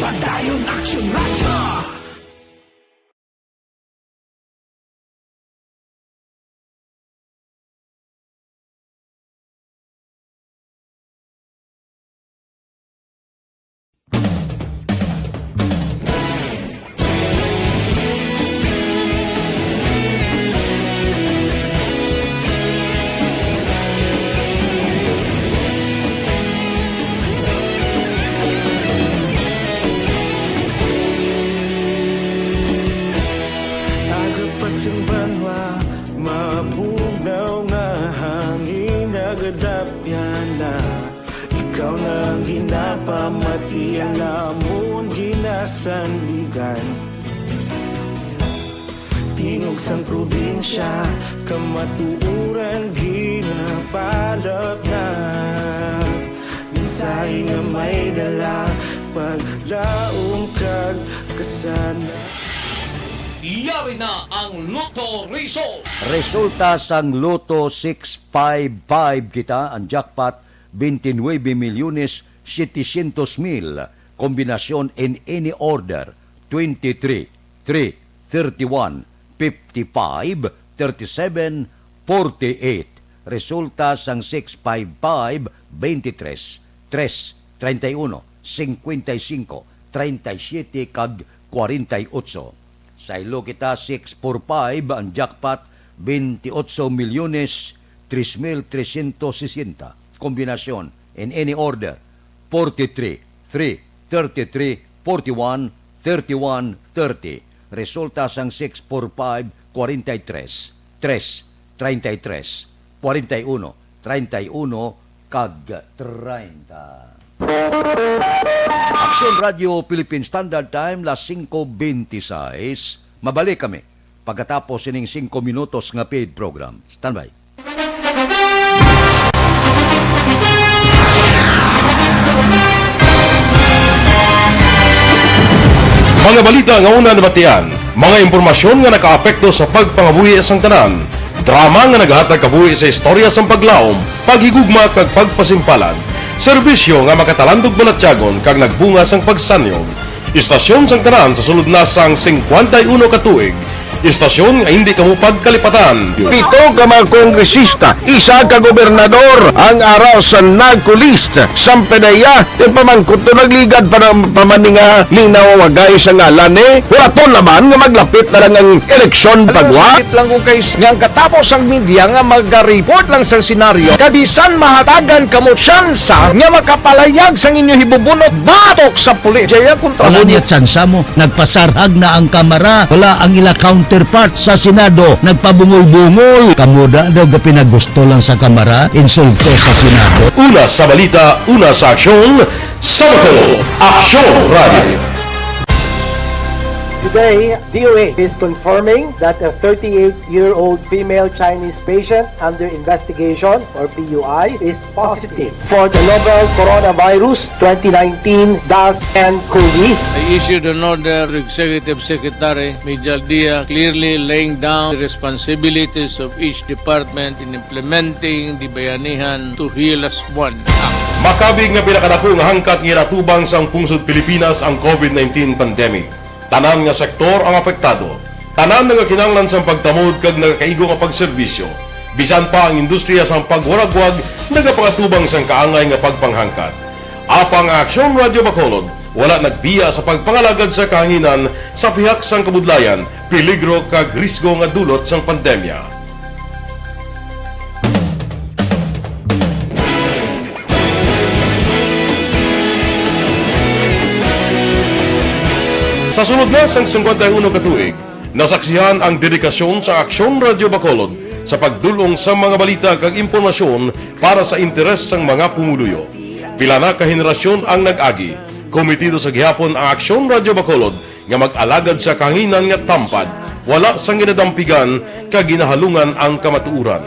Padayon aksyon radyo lamon ginasanligan. Tingog sang probinsya, kamatuuran ginapalap na. Minsay nga may dala, paglaom kag kasan. Yari na ang Lotto Result. Resulta sang Lotto 655 kita, ang jackpot 29,700,000. Kombinasyon in any order 23, 3, 31, 55, 37, 48. Resulta sang 655 23, 3, 31, 55, 37 kag 48. Sa ilo kita 645 ang jackpot 28,3,360. Kombinasyon in any order 43, 3, 33, 41, 31, 30. Resulta sang 645 43, 3, 33, 41, 31 kag 30. Aksyon Radio Philippine Standard Time, las 5:26. Mabalik kami pagkatapos ining 5 minutos nga paid program. Standby. Mga balita nga una nabatian, mga impormasyon nga nakaapekto sa pagpangabuhi sang tanan, drama nga naghatag kabuhi sa istorya sang paglaom, paghigugma kag pagpasimpalan, serbisyo nga makatalandog balatyagon kag nagbunga sang pagsanyog, istasyon sang tanan sa sulod na sang 51 ka tuig, istasyon nga hindi kamo pagkalipatan. 7 ka mga kongresista, 1 ka gobernador, ang araw sa nagkulist, sampedaya, yung pamangkot na nagligad para pamaninga linaw wagay sa ngalan wala naman nga maglapit na lang ang eleksyon pagwa. Sakit lang kung kays nga katapos ang media nga mag-report lang sa senaryo, kabisan mahatagan kamo tsansa nga makapalayag sang inyo hibubunot batok sa pulis. Jaya kontra Wala niya tsansa mo, nagpasarhag na ang kamara, wala ang ila counterpart sa Senado, nagpabungol-bungol. Kamuda daw ga pinagusto lang sa kamara, insulto sa Senado. Una sa balita, una sa aksyon, Sabado, Aksyon Radio. Today, DOA is confirming that a 38-year-old female Chinese patient under investigation, or PUI, is positive for the novel coronavirus 2019 DAS-CoV. I issued an order to Executive Secretary Major Dia clearly laying down the responsibilities of each department in implementing the Bayanihan to Heal as One Act. Makabig nga pinakadako nga hangkat nga natubang sang pungsod Pilipinas ang COVID-19 pandemic. Tanan nga sektor ang apektado. Tanan nga kinahanglan sang pagtamod kag nagakaigo nga pagserbisyo. Bisan pa ang industriya sang pagwaragwag nagapangatubang sang kaangay nga pagpanghangkat. Apang Aksyon Radio Bacolod wala nagbiya sa pagpangalagad sa kahanginan sa pihak sang kabudlayan, peligro kag risgo nga dulot sang pandemya. Sa sunod na sang 51 ka tuig, nasaksihan ang dedikasyon sa Aksyon Radio Bacolod sa pagdulong sa mga balita kag impormasyon para sa interes sang mga pumuluyo. Pila na ka henerasyon ang nag-agi, komitido sa gihapon ang Aksyon Radio Bacolod nga mag-alagad sa kahanginan nga tampad, wala sang ginadampigan kag ginahalungan ang kamatuuran.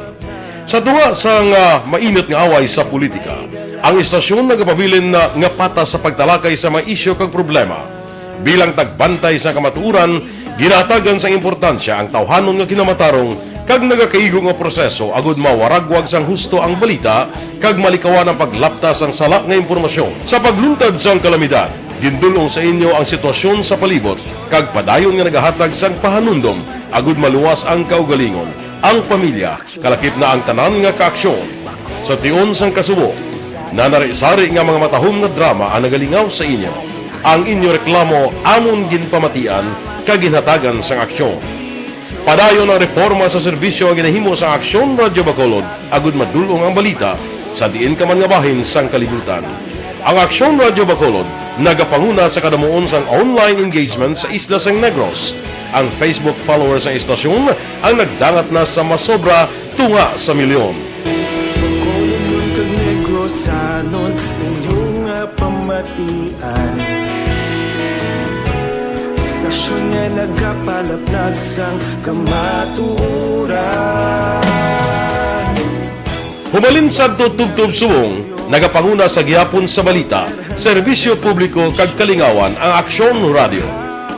Sa tuwa sang mainit nga away sa politika, ang istasyon nagapabilin na nga patas sa pagtalakay sa mga isyu kag problema. Bilang tagbantay sa kamatuuran, ginatagan sa importansya ang tawhanon nga kinamatarong kag nagakaigo nga proseso agud mawaragwag sang husto ang balita kag malikawan ang paglapta sang sala nga impormasyon. Sa pagluntad sang kalamidad, gindulong sa inyo ang sitwasyon sa palibot kag padayon nga nagahatag sang pahanundom agud maluwas ang kaugalingon, ang pamilya, kalakip na ang tanan nga kaaksyon. Sa tion sang kasubo, nanari-sari nga mga matahom nga drama ang nagalingaw sa inyo. Ang inyo reklamo amon ginpamatian kaginhatagan sang aksyon. Padayon ang reforma sa serbisyo ang ginahimo sa Aksyon Radio Bacolod agud madulong ang balita sa diin ka man nga bahin sang kalibutan. Ang Aksyon Radio Bacolod nagapanguna sa kadamuon sang online engagement sa Isla sang Negros. Ang Facebook followers sa istasyon ang nagdangat na sa masobra tunga sa milyon. Bacolod kag Negros sanon inyong pamatian. nagkapalaplag sang kamatuoran. Humalin sa tutubtub suwong, nagapanguna sa gihapon sa balita, serbisyo publiko kag kalingawan ang Aksyon Radio.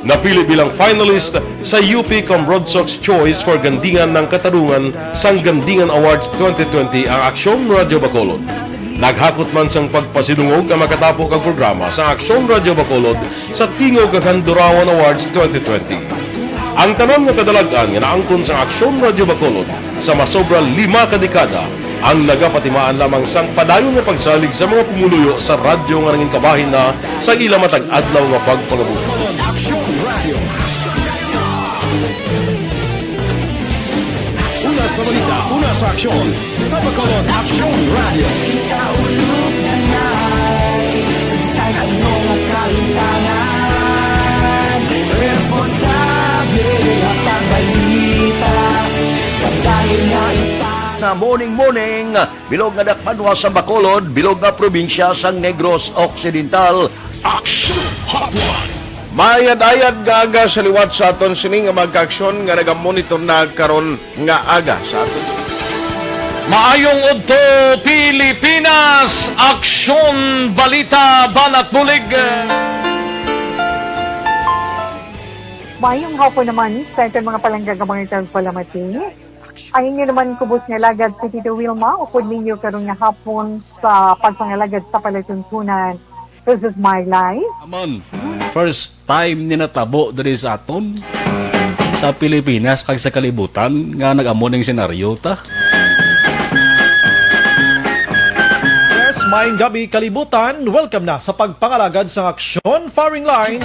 Napili bilang finalist sa UP Broadsox Choice for Gandingan ng Katarungan sang Gandingan Awards 2020 ang Aksyon Radio Bacolod. Naghakot man sang pagpasidungog ang makatapo kag programa sa Aksyon Radio Bacolod sa Tingog kag Handurawan Awards 2020. Ang tanan nga kadalagan nga naangkon sa Aksyon Radio Bacolod sa masobra 5 kadekada ang nagapatimaan lamang sang padayon nga pagsalig sa mga pumuluyo sa radyo nga nangin kabahin na sa ila matag-adlaw nga pagpangabuhi. Una sa balita, una sa aksyon, sa Bacolod Aksyon Radio. Kaulog na na'y saysay anong kahintangan. Responsable at pagbalita, pagdahil na na morning, bilog nga dakpanwa sa Bacolod, bilog nga probinsya sang Negros Occidental. Action Hotline! Mayad-ayad nga aga sa liwat sa aton sining nga magka-aksyon nga nagamonitor na karon nga aga sa aton. Maayong udto Pilipinas, Aksyon Balita Banat Bulig. Mayong hapon naman sa ito mga palanggagamangitan palamati. Ay inyo naman kubos nga lagad si Tito Wilma, upod ninyo karong nga hapon sa pagpangalagad sa palatuntunan. This is my life. Amon, first time ni natabo diri sa aton sa Pilipinas kag sa kalibutan nga nag-amo ning senaryo ta. Yes, maayong gabi kalibutan. Welcome na sa pagpangalagad sa Aksyon Firing Line.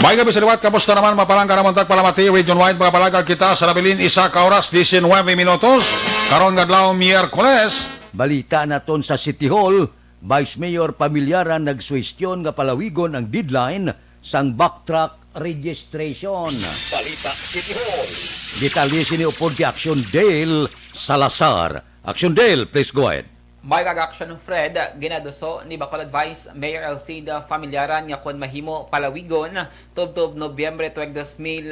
May gabi sa liwat, kamusta naman mapalangga naman tagpalamati, region-wide mga palagag kita sa Nabilin, isa ka oras, 19 minutos, karon gadlaw Miyerkules. Balita naton sa City Hall, Vice Mayor Pamilyaran nagsuwestyon nga palawigon ang deadline sang backtrack registration. Balita City Hall. Detalye sini upod ki Action Dale Salazar. Action Dale, please go ahead. May kag-aksyon ng Fred, ginadoso ni Bacolod Vice Mayor Alcida Familiaran nga kon mahimo palawigon tubtob Nobyembre 2020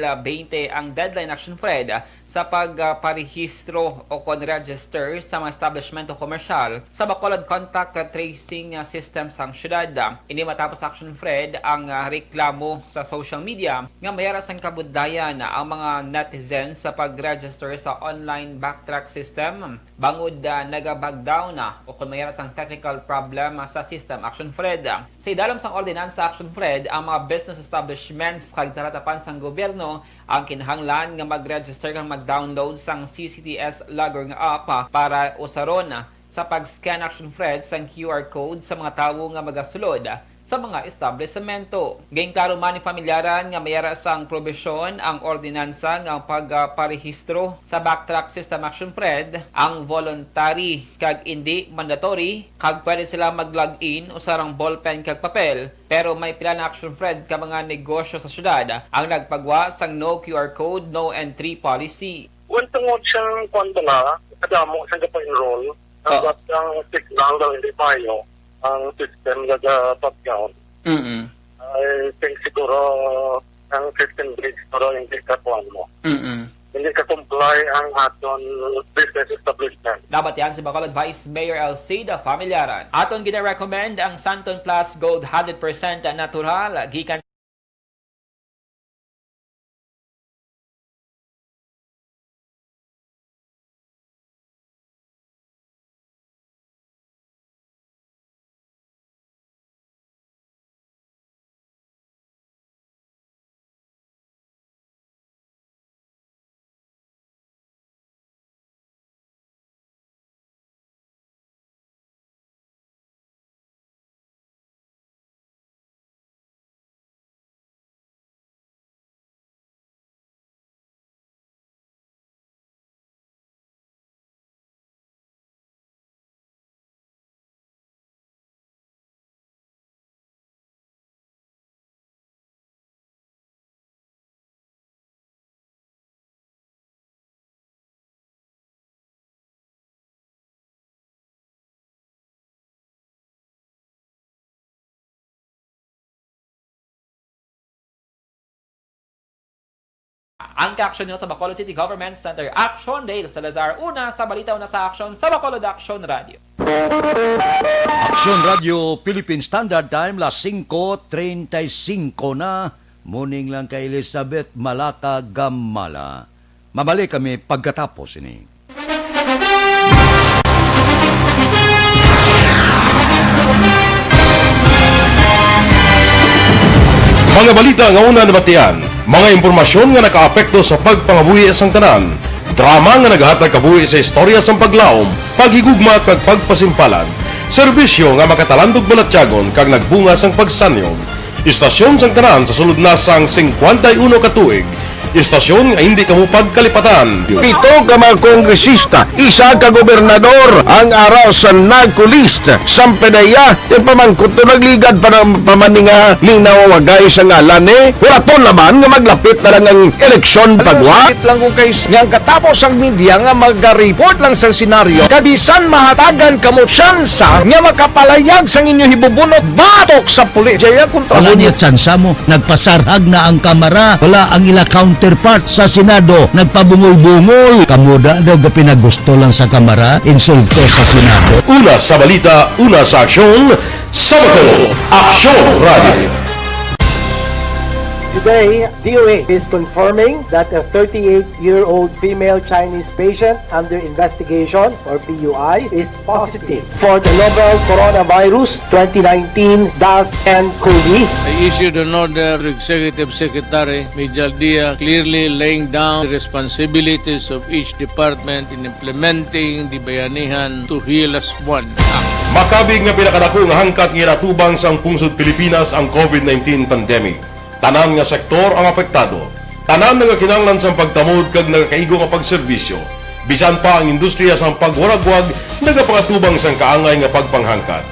ang deadline action Fred sa pagparehistro o kon register sa mga establishmento komersyal sa Bacolod Contact Tracing System sang syudad. Ini matapos action Fred ang reklamo sa social media nga mayara sang kabudayan ang mga netizens sa pag-register sa online backtrack system bangod nagabagdown o kung mayroon sang technical problem sa system Action Fred. Sa idalam sang ordinansa Action Fred, ang mga business establishments kag naratapan sang gobyerno ang kinahanglan nga mag-register kang mag-download sang CCTS Logger nga app para usaron sa pag-scan Action Fred sang QR code sa mga tawo nga magasulod sa mga establishmento. Gayng klaro man ni Familyaran nga mayara sang probisyon ang ordinansa nga pagparehistro sa backtrack system Action Fred ang voluntary kag hindi mandatory kag pwede sila mag-login usarang ballpen kag papel pero may pila na Action Fred ka mga negosyo sa syudad ang nagpagwa sang no QR code, no entry policy. Tungod siyang kwanda kadamo sa enroll ang signal daw hindi payo ang system na top-down. I think siguro ang 15 days siguro hindi katuan mo. Hindi ka comply ang aton business establishment. Dapat yan si Bacolod Vice Mayor Alcida Familiaran. Aton gina-recommend ang Santon Plus Gold 100% natural gikan Ang ka-action nyo sa Bacolod City Government Center Action Dale Salazar. Una sa balita, una sa action sa Bacolod Action Radio. Action Radio Philippine Standard Time, las 5:35 na. Morning lang kay Elizabeth Malata Gamala. Mamali kami pagkatapos ini. Mga balita nga una nabatian, mga impormasyon nga nakaapekto sa pagpangabuhi sang tanan, drama nga naghatag kabuhi sa istorya sang paglaom, paghigugma kag pagpasimpalan, serbisyo nga makatalandog balatyagon kag nagbunga sang pagsanyog, istasyon sang tanan sa sulod na sang 51 katuig, istasyon nga hindi kamupag kalipatan. Pito ka mga kongresista, isa ka gobernador, ang araw sa nagkulist, sampedaya, yung pamangkot to nagligad para pamaninga ning nawawagay sa ngalan wala to naman nga maglapit na lang ang eleksyon pagwa. Sakit lang kung kayo nga katapos ang media nga mag-report lang sa senaryo, kabisan mahatagan kamo tsansa nga makapalayag sa inyo hibubunot batok sa pulis. Jaya kontra Wala niya tsansa mo, nagpasarhag na ang kamara, wala ang ila counterpart sa Senado, nagpabungol-bungol. Kamuda daw ga pinagusto lang sa kamara, insulto sa Senado. Una sa balita, una sa aksyon, sa Bacolod Action Radio. Today, DOA is confirming that a 38-year-old female Chinese patient under investigation, or PUI, is positive for the novel coronavirus 2019 DAS-CoV. I issued an order to Executive Secretary Mijal Dia clearly laying down the responsibilities of each department in implementing the Bayanihan to Heal as One Act. Makabig nga pinakadako nga hangkat nga natubang sang pungsod Pilipinas ang COVID-19 pandemic. Tanan nga sektor ang apektado. Tanan nga kinahanglan sang pagtamod kag nagakaigo nga pagserbisyo. Bisan pa ang industriya sang pagwaragwag nagapangatubang sang kaangay nga pagpanghangkat.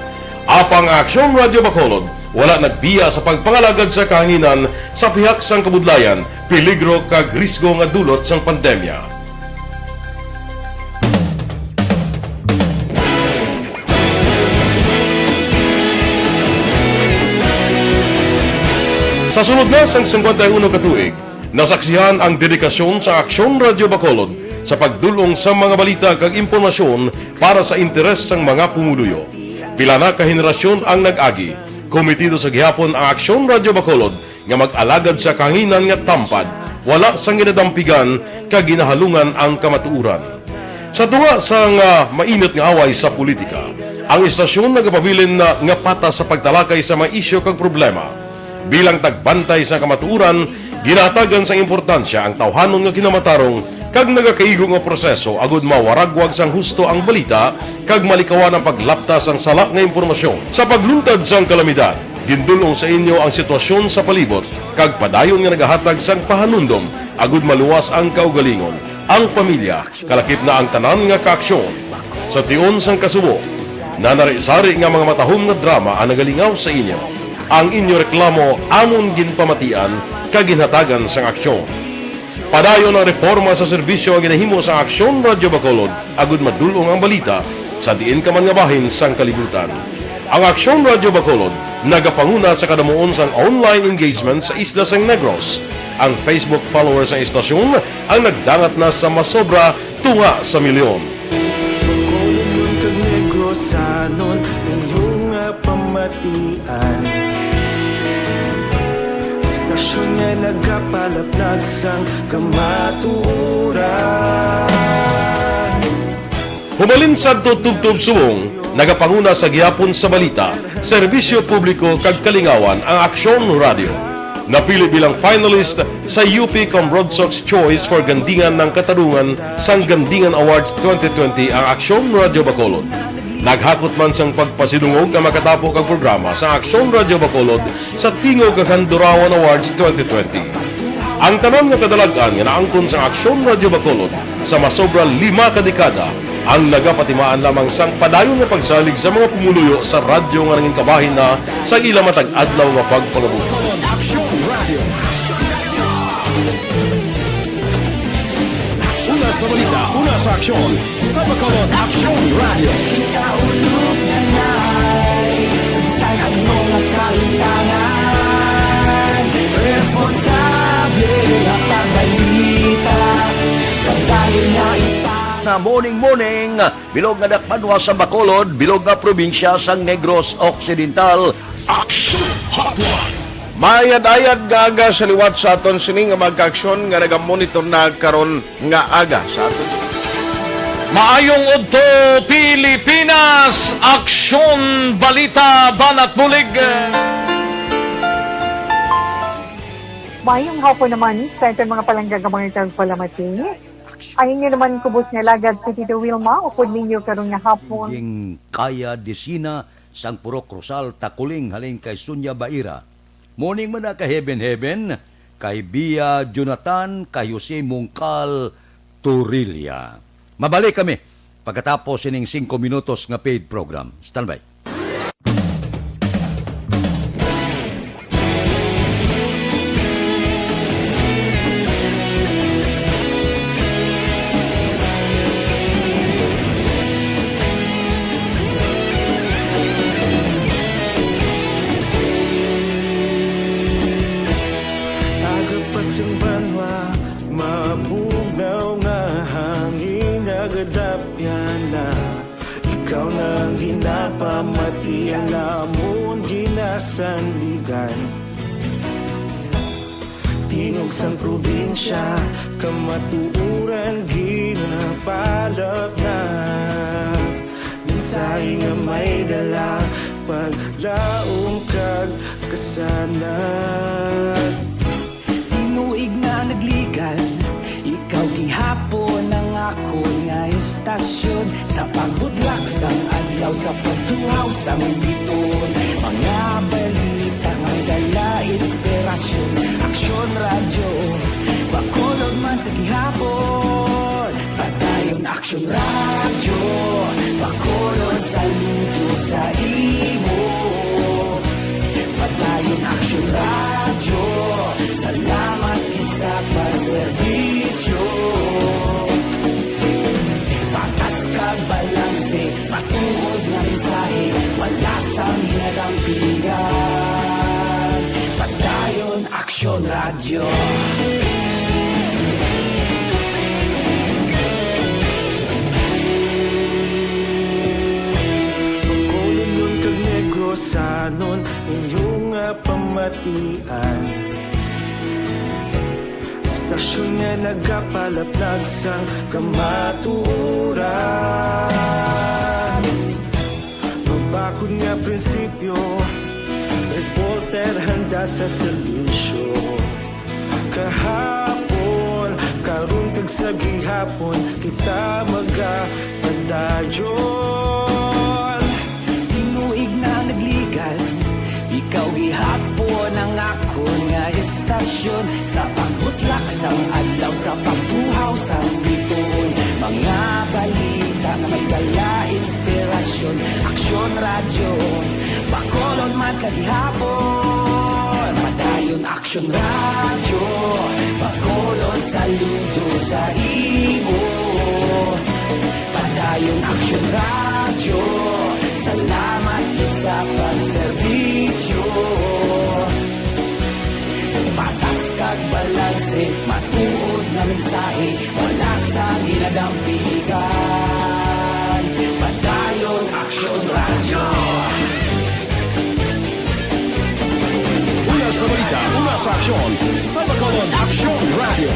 Apang Aksyon Radio Bacolod wala nagbiya sa pagpangalagad sa kahanginan sa pihak sang kabudlayan, peligro kag risgo nga dulot sang pandemya. Sa sunod na sang 51 katuig, nasaksihan ang dedikasyon sa Aksyon Radio Bacolod sa pagdulong sa mga balita kag impormasyon para sa interes sang mga pumuluyo. Pila na ka henerasyon ang nag-agi, komitido sa gihapon ang Aksyon Radio Bacolod nga mag-alagad sa kanginan nga tampad, wala sang ginadampigan kag ginahalungan ang kamatuuran. Sa tuwa sang mainit nga away sa politika, ang istasyon nagapabilin na nga pata sa pagtalakay sa mga isyu kag problema. Bilang tagbantay sa kamatuuran, ginatagan sa importansya ang tawhanon nga kinamatarong kag nagakaigo nga proseso agud mawaragwag sang husto ang balita kag malikawan ang paglaptas ang salak nga impormasyon. Sa pagluntad sang kalamidad, gindulong sa inyo ang sitwasyon sa palibot kag padayon nga nagahatag sang pahanundom agud maluwas ang kaugalingon, ang pamilya, kalakip na ang tanan nga kaaksyon. Sa tion sang kasubo, nanari-sari nga mga matahom nga drama ang nagalingaw sa inyo. Ang inyo reklamo amon ginpamatian kaginhatagan sang aksyon. Padayon ang reforma sa serbisyo ang ginahimo sa Aksyon Radio Bacolod agud madulong ang balita sa diin ka man nga bahin sang kalibutan. Ang Aksyon Radio Bacolod nagapanguna sa kadamuon sang online engagement sa isla sang Negros. Ang Facebook followers sa istasyon ang nagdangat na sa masobra tunga sa milyon. Bacolod kag Negros anon inyong pamatian. Stasyon nga nagapalaplag sang kamaturan. Humalin sa tutubtub suwong, nagapanguna sa gihapon sa balita, serbisyo publiko kag kalingawan ang Aksyon Radio. Napili bilang finalist sa UP Comrodsox Choice for Gandingan ng Katarungan sang Gandingan Awards 2020 ang Aksyon Radio Bacolod. Naghakot man sang pagpasidungog nga makatapo kag programa sa Aksyon Radio Bacolod sa Tingog kag Handurawan Awards 2020. Ang tanon nga kadalagan nga naangkon sa Aksyon Radio Bacolod sa masobra 5 ka dekada ang nagapatimaan lamang sang padayon nga pagsalig sa mga pumuluyo sa radyo nga nanging kabahin na sa ila matag-adlaw nga pagpangabuhi. Una sa balita, una sa aksyon, sa Bacolod Action Radio. Kaulog na na'y saysay ang mga kailangan. Responsable at pagbaling nga morning, bilog nga dakpanwa sa Bacolod, bilog nga probinsya sang Negros Occidental. Action Hotline! Mayad-ayad nga aga sa liwat sa aton sini nga magka-aksyon nga nagamonitor na karon nga aga sa aton. Maayong udto Pilipinas, aksyon, balita, banat bulig. Mayong hapon naman sa ito mga palanggang mga tagpalamati. Ayun nyo naman kubos nga lagad si Tito Wilma, upod ninyo karong nga hapon. Yung kaya desina sang Purok Rosal Takuling halin kay Sunya Baira. Morning man na kay Heaven, kay Bia Jonathan, kay Jose Mungkal Turilla. Mabalik kami pagkatapos ining 5 minutos nga paid program. Standby. Ikaw nang ginapamati, alamon ginasandigan. Tingog sang probinsya, kamatuuran ginapalap na. Minsay nga may dala, paglaong kag kasanat. Tinuig na nagligan, ikaw gihapon ang ako nga estasyon. Sa pagbutlak sang adlaw, sa pagtuhaw sang biton. Mga balita may dala inspirasyon. Aksyon radyo, Bacolod man sa gihapon. Padayon aksyon radyo, Bacolod saludo sa imo. Padayon aksyon radyo, salamat isa pagserbisyo. Patas kag balanse, matuod na mensahe, wala sang hinadampingan. Padayon aksyon radyo. Bacolod nun kag Negros sanon inyong pamatian. Stasyon nga nagapalaplag sang kamaturan. Mabakod nga prinsipyo, reporter handa sa serbisyo. Kahapon, karun kag sa gihapon, kita magapadayon. Tinuig na nagligan, ikaw gihapon ang ako nga estasyon. Sa pagbutlak sang adlaw, sa pagtuhaw sang biton. Mga balita na may dala inspirasyon. Aksyon radyo, Bacolod man sa gihapon. Padayon aksyon radyo, Bacolod saludo sa imo. Padayon aksyon radyo, salamat sa pagserbisyo. Patas kag balanse, matuod na mensahe, wala sang ginadampigan. Padayon aksyon radyo. Una sa balita, una sa aksyon, sa Bacolod Action Radio.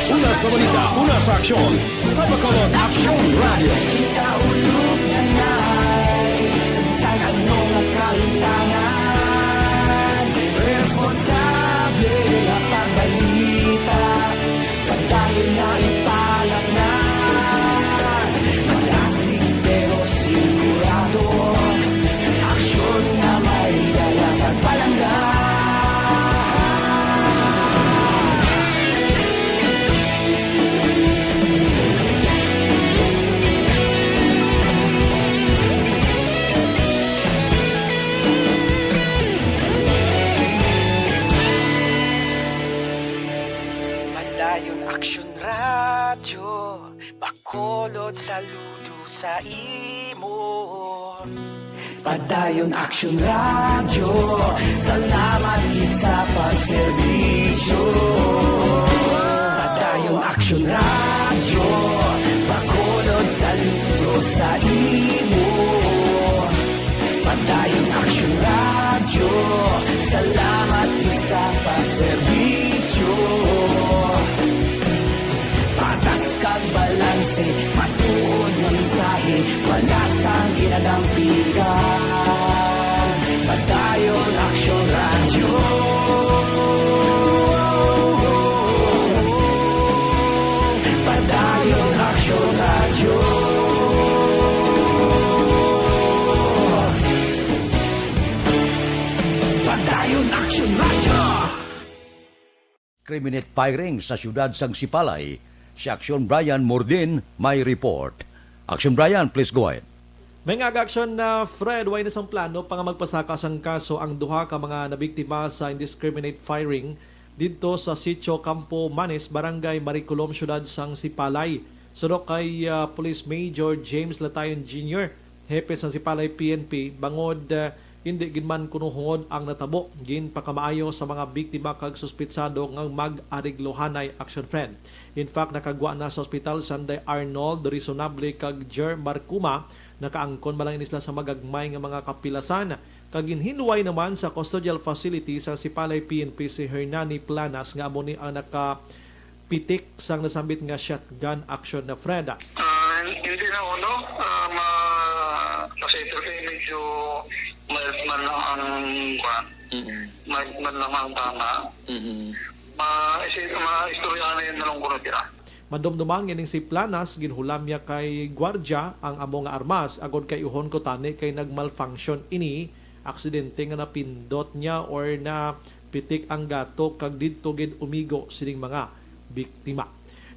Una sa balita, una sa aksyon, sa Bacolod Action Radio. Ikaulog na na'y sabisan anong nakahintangan. Responsable na pagbalita, pagdayon na ipalag na. Malasig pero sigurado, aksyon na may dala pagpalanggan. Padayon aksyon radyo, Bacolod saludo sa imo. Padayon aksyon radyo, salamat gid sa pagserbisyo. Aksyon Radyo. Padayon Aksyon Radyo. Padayon Aksyon Radyo. Criminate firing sa siyudad sang Sipalay. Si Aksyon Brian Mordin may report. Aksyon Brian, please go ahead. May nga-aksyon na Fred, way na sang plano pa nga magpasaka sang kaso ang duha ka mga nabiktima sa indiscriminate firing dito sa Sitio Campo Manes, Barangay Mariculom, siyudad sang Sipalay. Sunod kay Police Major James Latayon Jr., hepe sang Sipalay PNP, bangod hindi ginman kuno hungod ang natabo gin pakamaayo sa mga biktima kag suspitsado nga mag-ariglohanay action friend. In fact, nakagwa na sa ospital Sanday Arnold Reasonable kag Jer Marcuma, nakaangkon malang inisla sa magagmay nga mga kapilasan. Kag ginhinuway naman sa custodial facility sa Sipalay PNP si Hernani Planas nga amo ni ang nakapitik sang nasambit nga shotgun action na friend. Hindi na uno, kasi ito kayo medyo mild man lang ang mild man lang ang tama. Ma-istorya na yun na lang kuno tira. Madumdumang yaning si Planas, ginhulam niya kay gwardya ang amo nga armas agod kay uhon ko tani kay nagmalfunction ini, aksidente nga napindot niya or na pitik ang gato kag didto gid umigo sining mga biktima.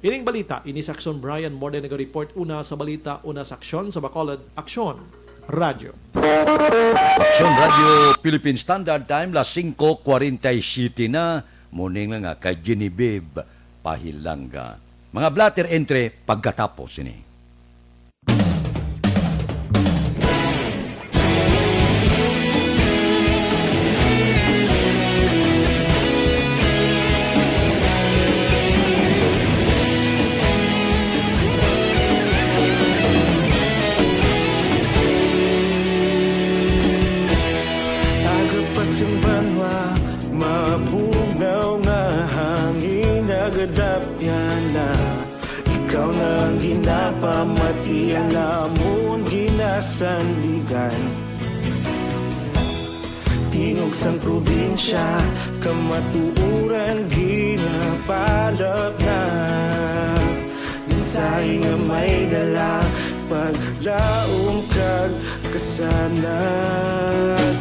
Ining balita, ini sa Aksyon Brian Morden nag-report una sa balita, una sa aksyon sa Bacolod, Aksyon Radio. Aksyon Radio Philippine Standard Time, las 5:47 na. Muning nga kay Genevieve Pahilanga. Mga blatter entre pagkatapos ini. Agapasumbanwa, mabugnaw nga hangin agadapyan na. Ikaw na ang ginapamatian namon ginasanligan. Tingog sang probinsya, kamatuuran ginapalap na. Minsay nga may dala, paglaom kag kasanag.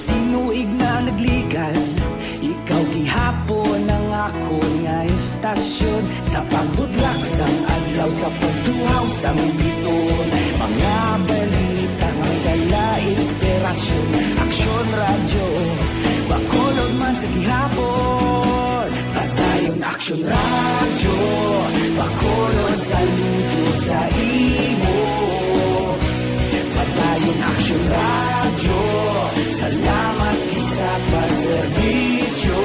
Tinuig na nagligan, ikaw gihapon ang ako nga istasyon. Sa pagbudlak sang adlaw, sa pagduhaw sang biton. Mga balita nga dala inspirasyon. Aksyon Radyo, Bacolod man sa gihapon. Padayon Aksyon Radyo, Bacolod saludo sa imo. Padayon Aksyon Radyo, salamat isa pagserbisyo.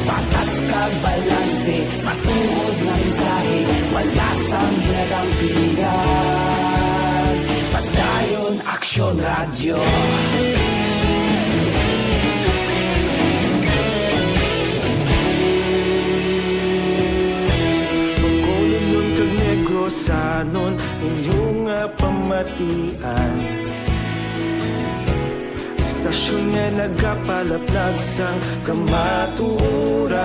Patas kag balanse, matuod nga mensahe, wala sang ginadang pilihan. Padayon Aksyon Radyo. Bacolod nun kag Negrosanon, inyong nga pamatian. Istasyon nga nagapalaplag sang kamatuuran.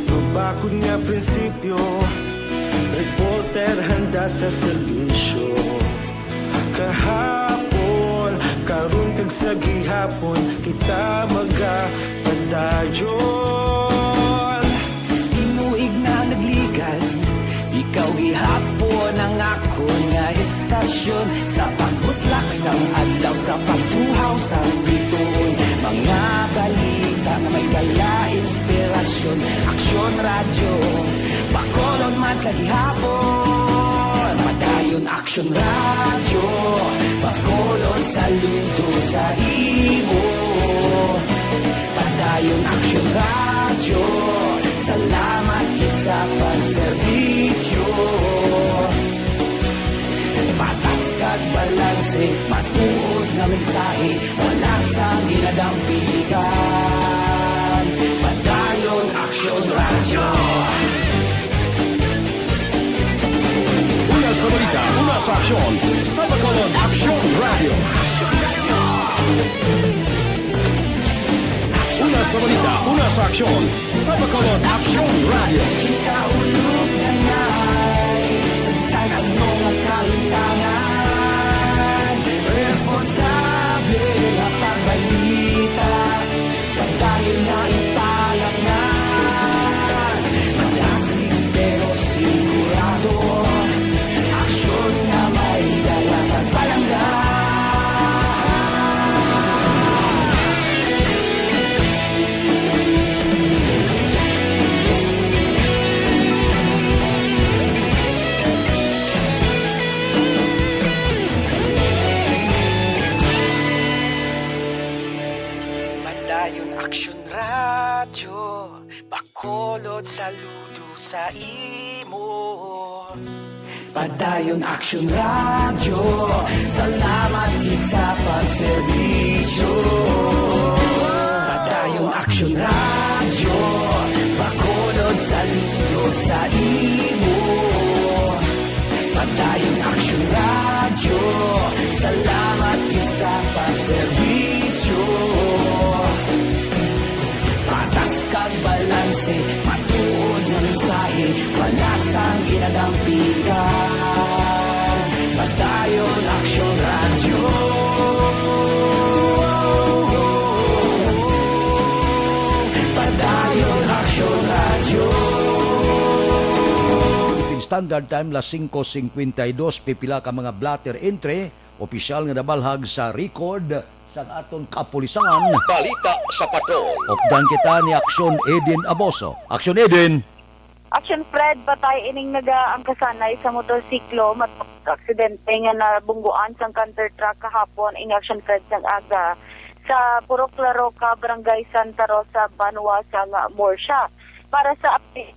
Mabakod nga prinsipyo, reporter handa sa serbisyo. Kahapon, karon kag sa gihapon, kita magapadayon. Tinuig na nagligan, ikaw gihapon ang ako nga istasyon. Sa pagbutlak sang adlaw, sa pagtuhaw sang biton. Mga balita na may dala inspirasyon. Aksyon Radyo, Bacolod man sa gihapon. Padayon Aksyon Radyo, Bacolod saludo sa imo. Padayon Aksyon Radyo, salamat kit sa pagserbisyo. Patas kag balanse, matuod nga mensahe, wala sang ginadang pilihan. Padayon Aksyon Radyo. Una sa balita, una sa aksyon, sa Bacolod Action Radio. Una sa balita, una sa aksyon, sa Bacolod Action Radio. Kaulog na ngay, sagsag ang mga kahintangan. Responsable na pagbalita, dahil na italak na. Malasig pero sigurado, aksyon na may dalang pagbalangga. Madayong Aksyon Radyo, Bacolod saludo sa imo. Padayon Action Radio, salamat gid sa pagserbisyo. Padayon Action Radio, Bacolod saludo sa imo. Padayon Action Radio, salamat gid sa pagserbisyo. Patas kag balanse, matuod nga mensahe, palasang ginadampigan. Padayon Action Radio. Padayon Action Radio. Philippine Standard Time las 5:52 pipila ka mga blatter entry opisyal nga nabalhag sa record sa aton kapulisan. Balita sa patrol. Opdan kita ni Aksyon Edin Aboso. Aksyon Edin. Action Fred, patay ining nagaangkasanay sa motorsiklo matapos aksidente nga nabungguan sang counter truck kahapon in Action Fred sang aga sa Purok Laroca, Barangay Santa Rosa, Banwa sang Morsha. Para sa update,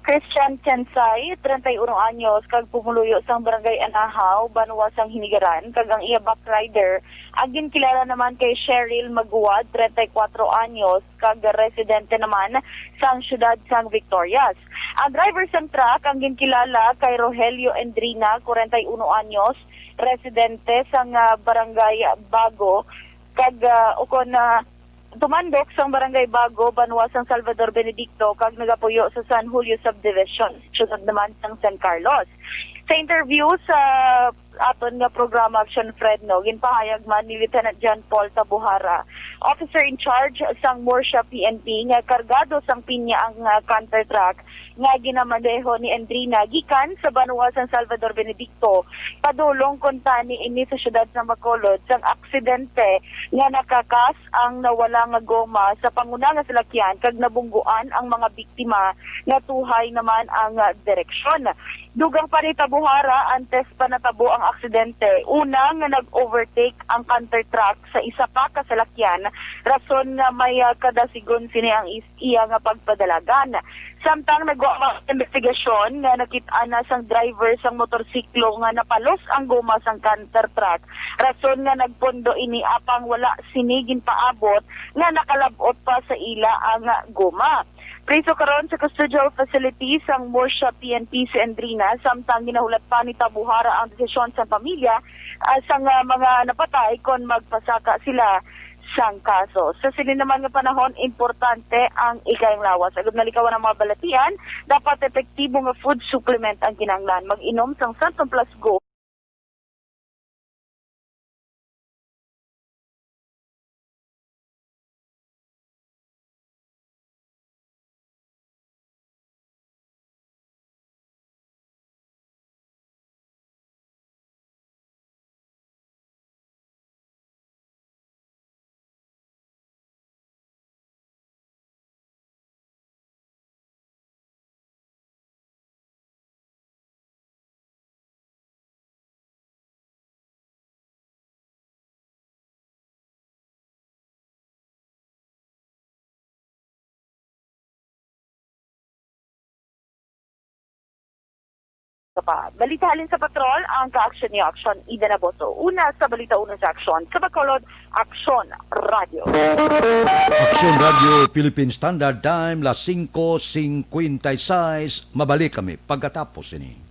Christian Chansay, 31 anyos, kag pumuluyo sang Barangay Anahaw, Banwa sang Hinigaran, kag ang iya backrider. Agin kilala naman kay Cheryl Maguad, 34 anyos, kag residente naman sang syudad sang Victorias. Ang driver sang truck, ang ginkilala kay Rogelio Endrina, 41 anyos, residente sang Barangay Bago, kag ukon na tumandok sang Barangay Bago, Banwa sang Salvador Benedicto, kag nagapuyo sa San Julio Subdivision, syudad naman sang San Carlos. Sa interview sa aton nga programa Action Fred, ginpahayag man ni Lieutenant John Paul Tabuhara, officer in charge sang Morsha PNP, nga kargado sang pinya ang counter truck nga ginamaneho ni Endrina gikan sa Banwa sang Salvador Benedicto padulong kuntani ini sa syudad sa Bacolod sang aksidente nga nakakas ang nawala nga goma sa panguna nga salakyan kag nabungguan ang mga biktima nga tuhay naman ang direksyon. Dugang pa ni Tabuhara, antes pa natabo ang aksidente, una nga nag-overtake ang counter truck sa isa pa ka salakyan, rason nga may kadasigon sini ang iya nga pagpadalagan. Samtang nagawa ang investigasyon nga nakita na sang driver sang motorsiklo nga napalos ang goma sang counter truck, rason nga nagpondo ini apang wala sinigin paabot nga nakalabot pa sa ila ang goma. Preso karon sa custodial facility sang Morsha PNP si Endrina, samtang ginahulat pa ni Tabuhara ang desisyon sa pamilya sang mga napatay kon magpasaka sila sang kaso. Sa sinin naman nga panahon, importante ang ikayang lawas. Agad nalikawan ang mga balatian, dapat epektibo nga food supplement ang kinanglan. Mag-inom sang Santon Plus Go Balitahalin sa patrol ang ka-aksyon ni Aksyon Ida Naboso. Una sa Balita Una sa Aksyon, sa Bacolod, Aksyon Radio. Aksyon Radio Philippine Standard Time, las 5:56. Mabalik kami pagkatapos ini.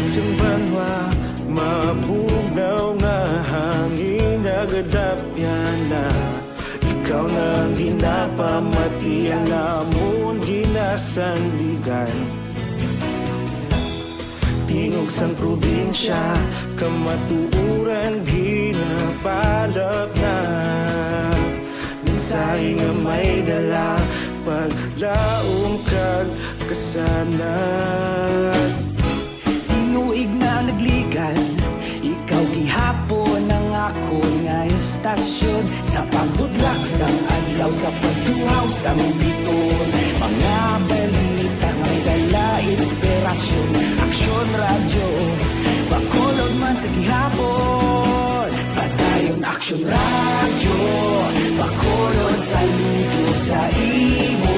Simbanwa, mabugaw nga hangin nagadapyan na. Ikaw na ang ginapamati ang amon ginasandigan. Tingog sang probinsya, kamatuuran ginapalap na. Minsay nga may dala, paglaong kag kasanat. Tinuig na nagligan, ikaw gihapon ang ako nga estasyon. Sa pagbudlak sang adlaw, sa pagtuhaw sang biton. Mga balita may dala inspirasyon. Aksyon radyo, Bacolod man sa gihapon. Padayon Aksyon radyo, Bacolod saludo sa imo.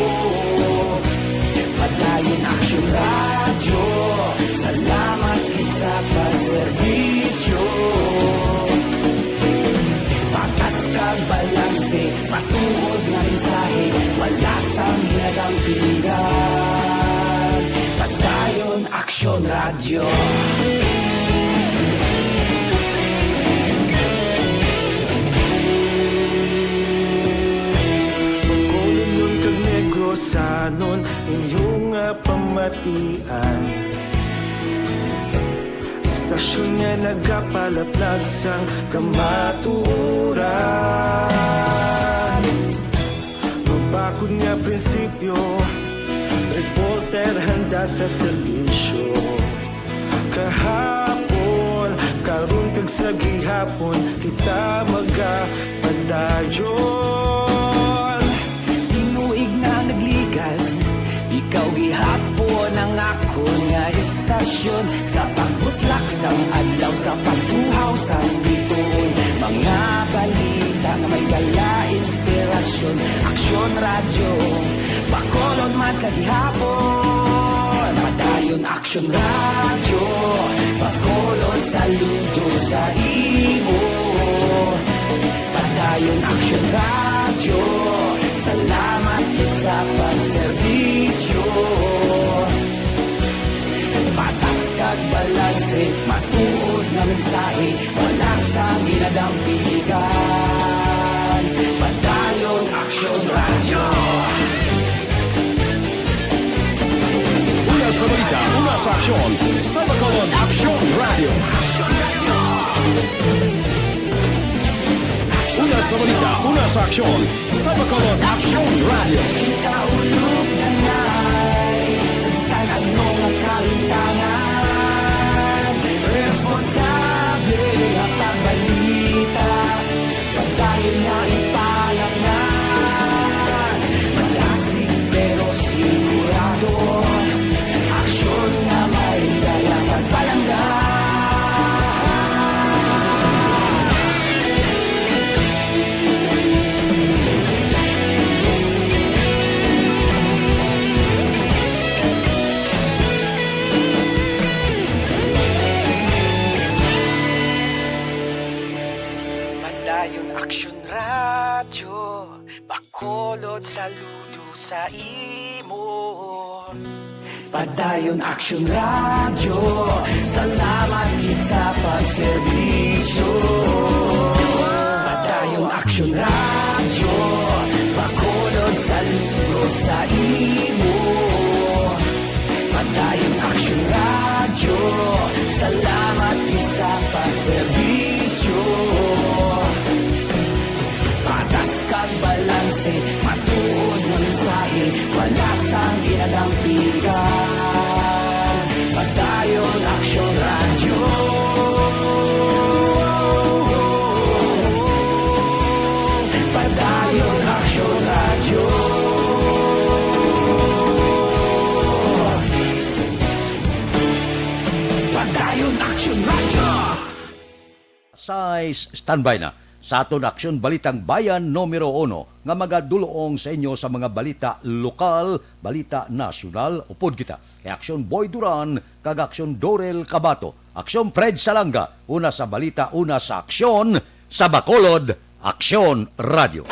Padayon Aksyon radyo, salamat sa pagserbisyo. Patas kag balanse, patuod nga mensahe, wala sang hinagang pilihan. Padayon Aksyon radyo. Bacolod nun kag Negros sanon inyong pamatian. Stasyon nga nagapalaplag sang kamaturan. Mabakod nga prinsipyo, reporter handa sa serbisyo. Kahapon, karon kag sa gihapon, kita magapadayon. Tinuig na nagligan, ikaw gihapon ang ako nga estasyon. Sa pagbutlak sang adlaw, sa pagtuhaw sang biton. Mga balita na may dala inspirasyon. Aksyon radyo, Bacolod man sa gihapon. Padayon Aksyon radyo, Bacolod saludo sa imo. Padayon Aksyon radyo, salamat sa pagserbisyo. Patas kag balanse, matuod na mensahe, wala sang ginadampiligan. Padayon Aksyon radyo. Una sa balita, una sa aksyon, sa Bacolod Aksyon Radio. Una sa balita, una sa aksyon, sa Bacolod Aksyon Radio. Kaulog na ngay, sansan ang mga kalintangan. Responsable ang pagbalita, pagdahin na ipalaknan. Malasig pero sigurado, aksyon na may dala pagpalanggan. Padayon Aksyon radyo, Bacolod saludo sa imo. Padayon Aksyon radyo, salamat gid sa pagserbisyo. Padayon Aksyon radyo, Bacolod saludo sa imo. Padayon Aksyon radyo, salamat gid sa pagserbisyo. Patas kag balanse, matuod na mensahe, wala sang ginadampiligan. Padayon Aksyon radyo. Padayon Aksyon radyo. size standby na sa aton Aksyon Balitang Bayan numero 1 nga magadulong sa inyo sa mga balita lokal, balita nasyonal, upod kita. E Aksyon Boy Duran, kag Aksyon Dorel Cabato, Aksyon Fred Salanga, una sa balita, una sa aksyon, sa Bacolod, Aksyon Radio.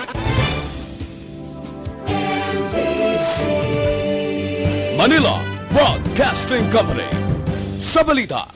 Manila Broadcasting Company. Sa balita,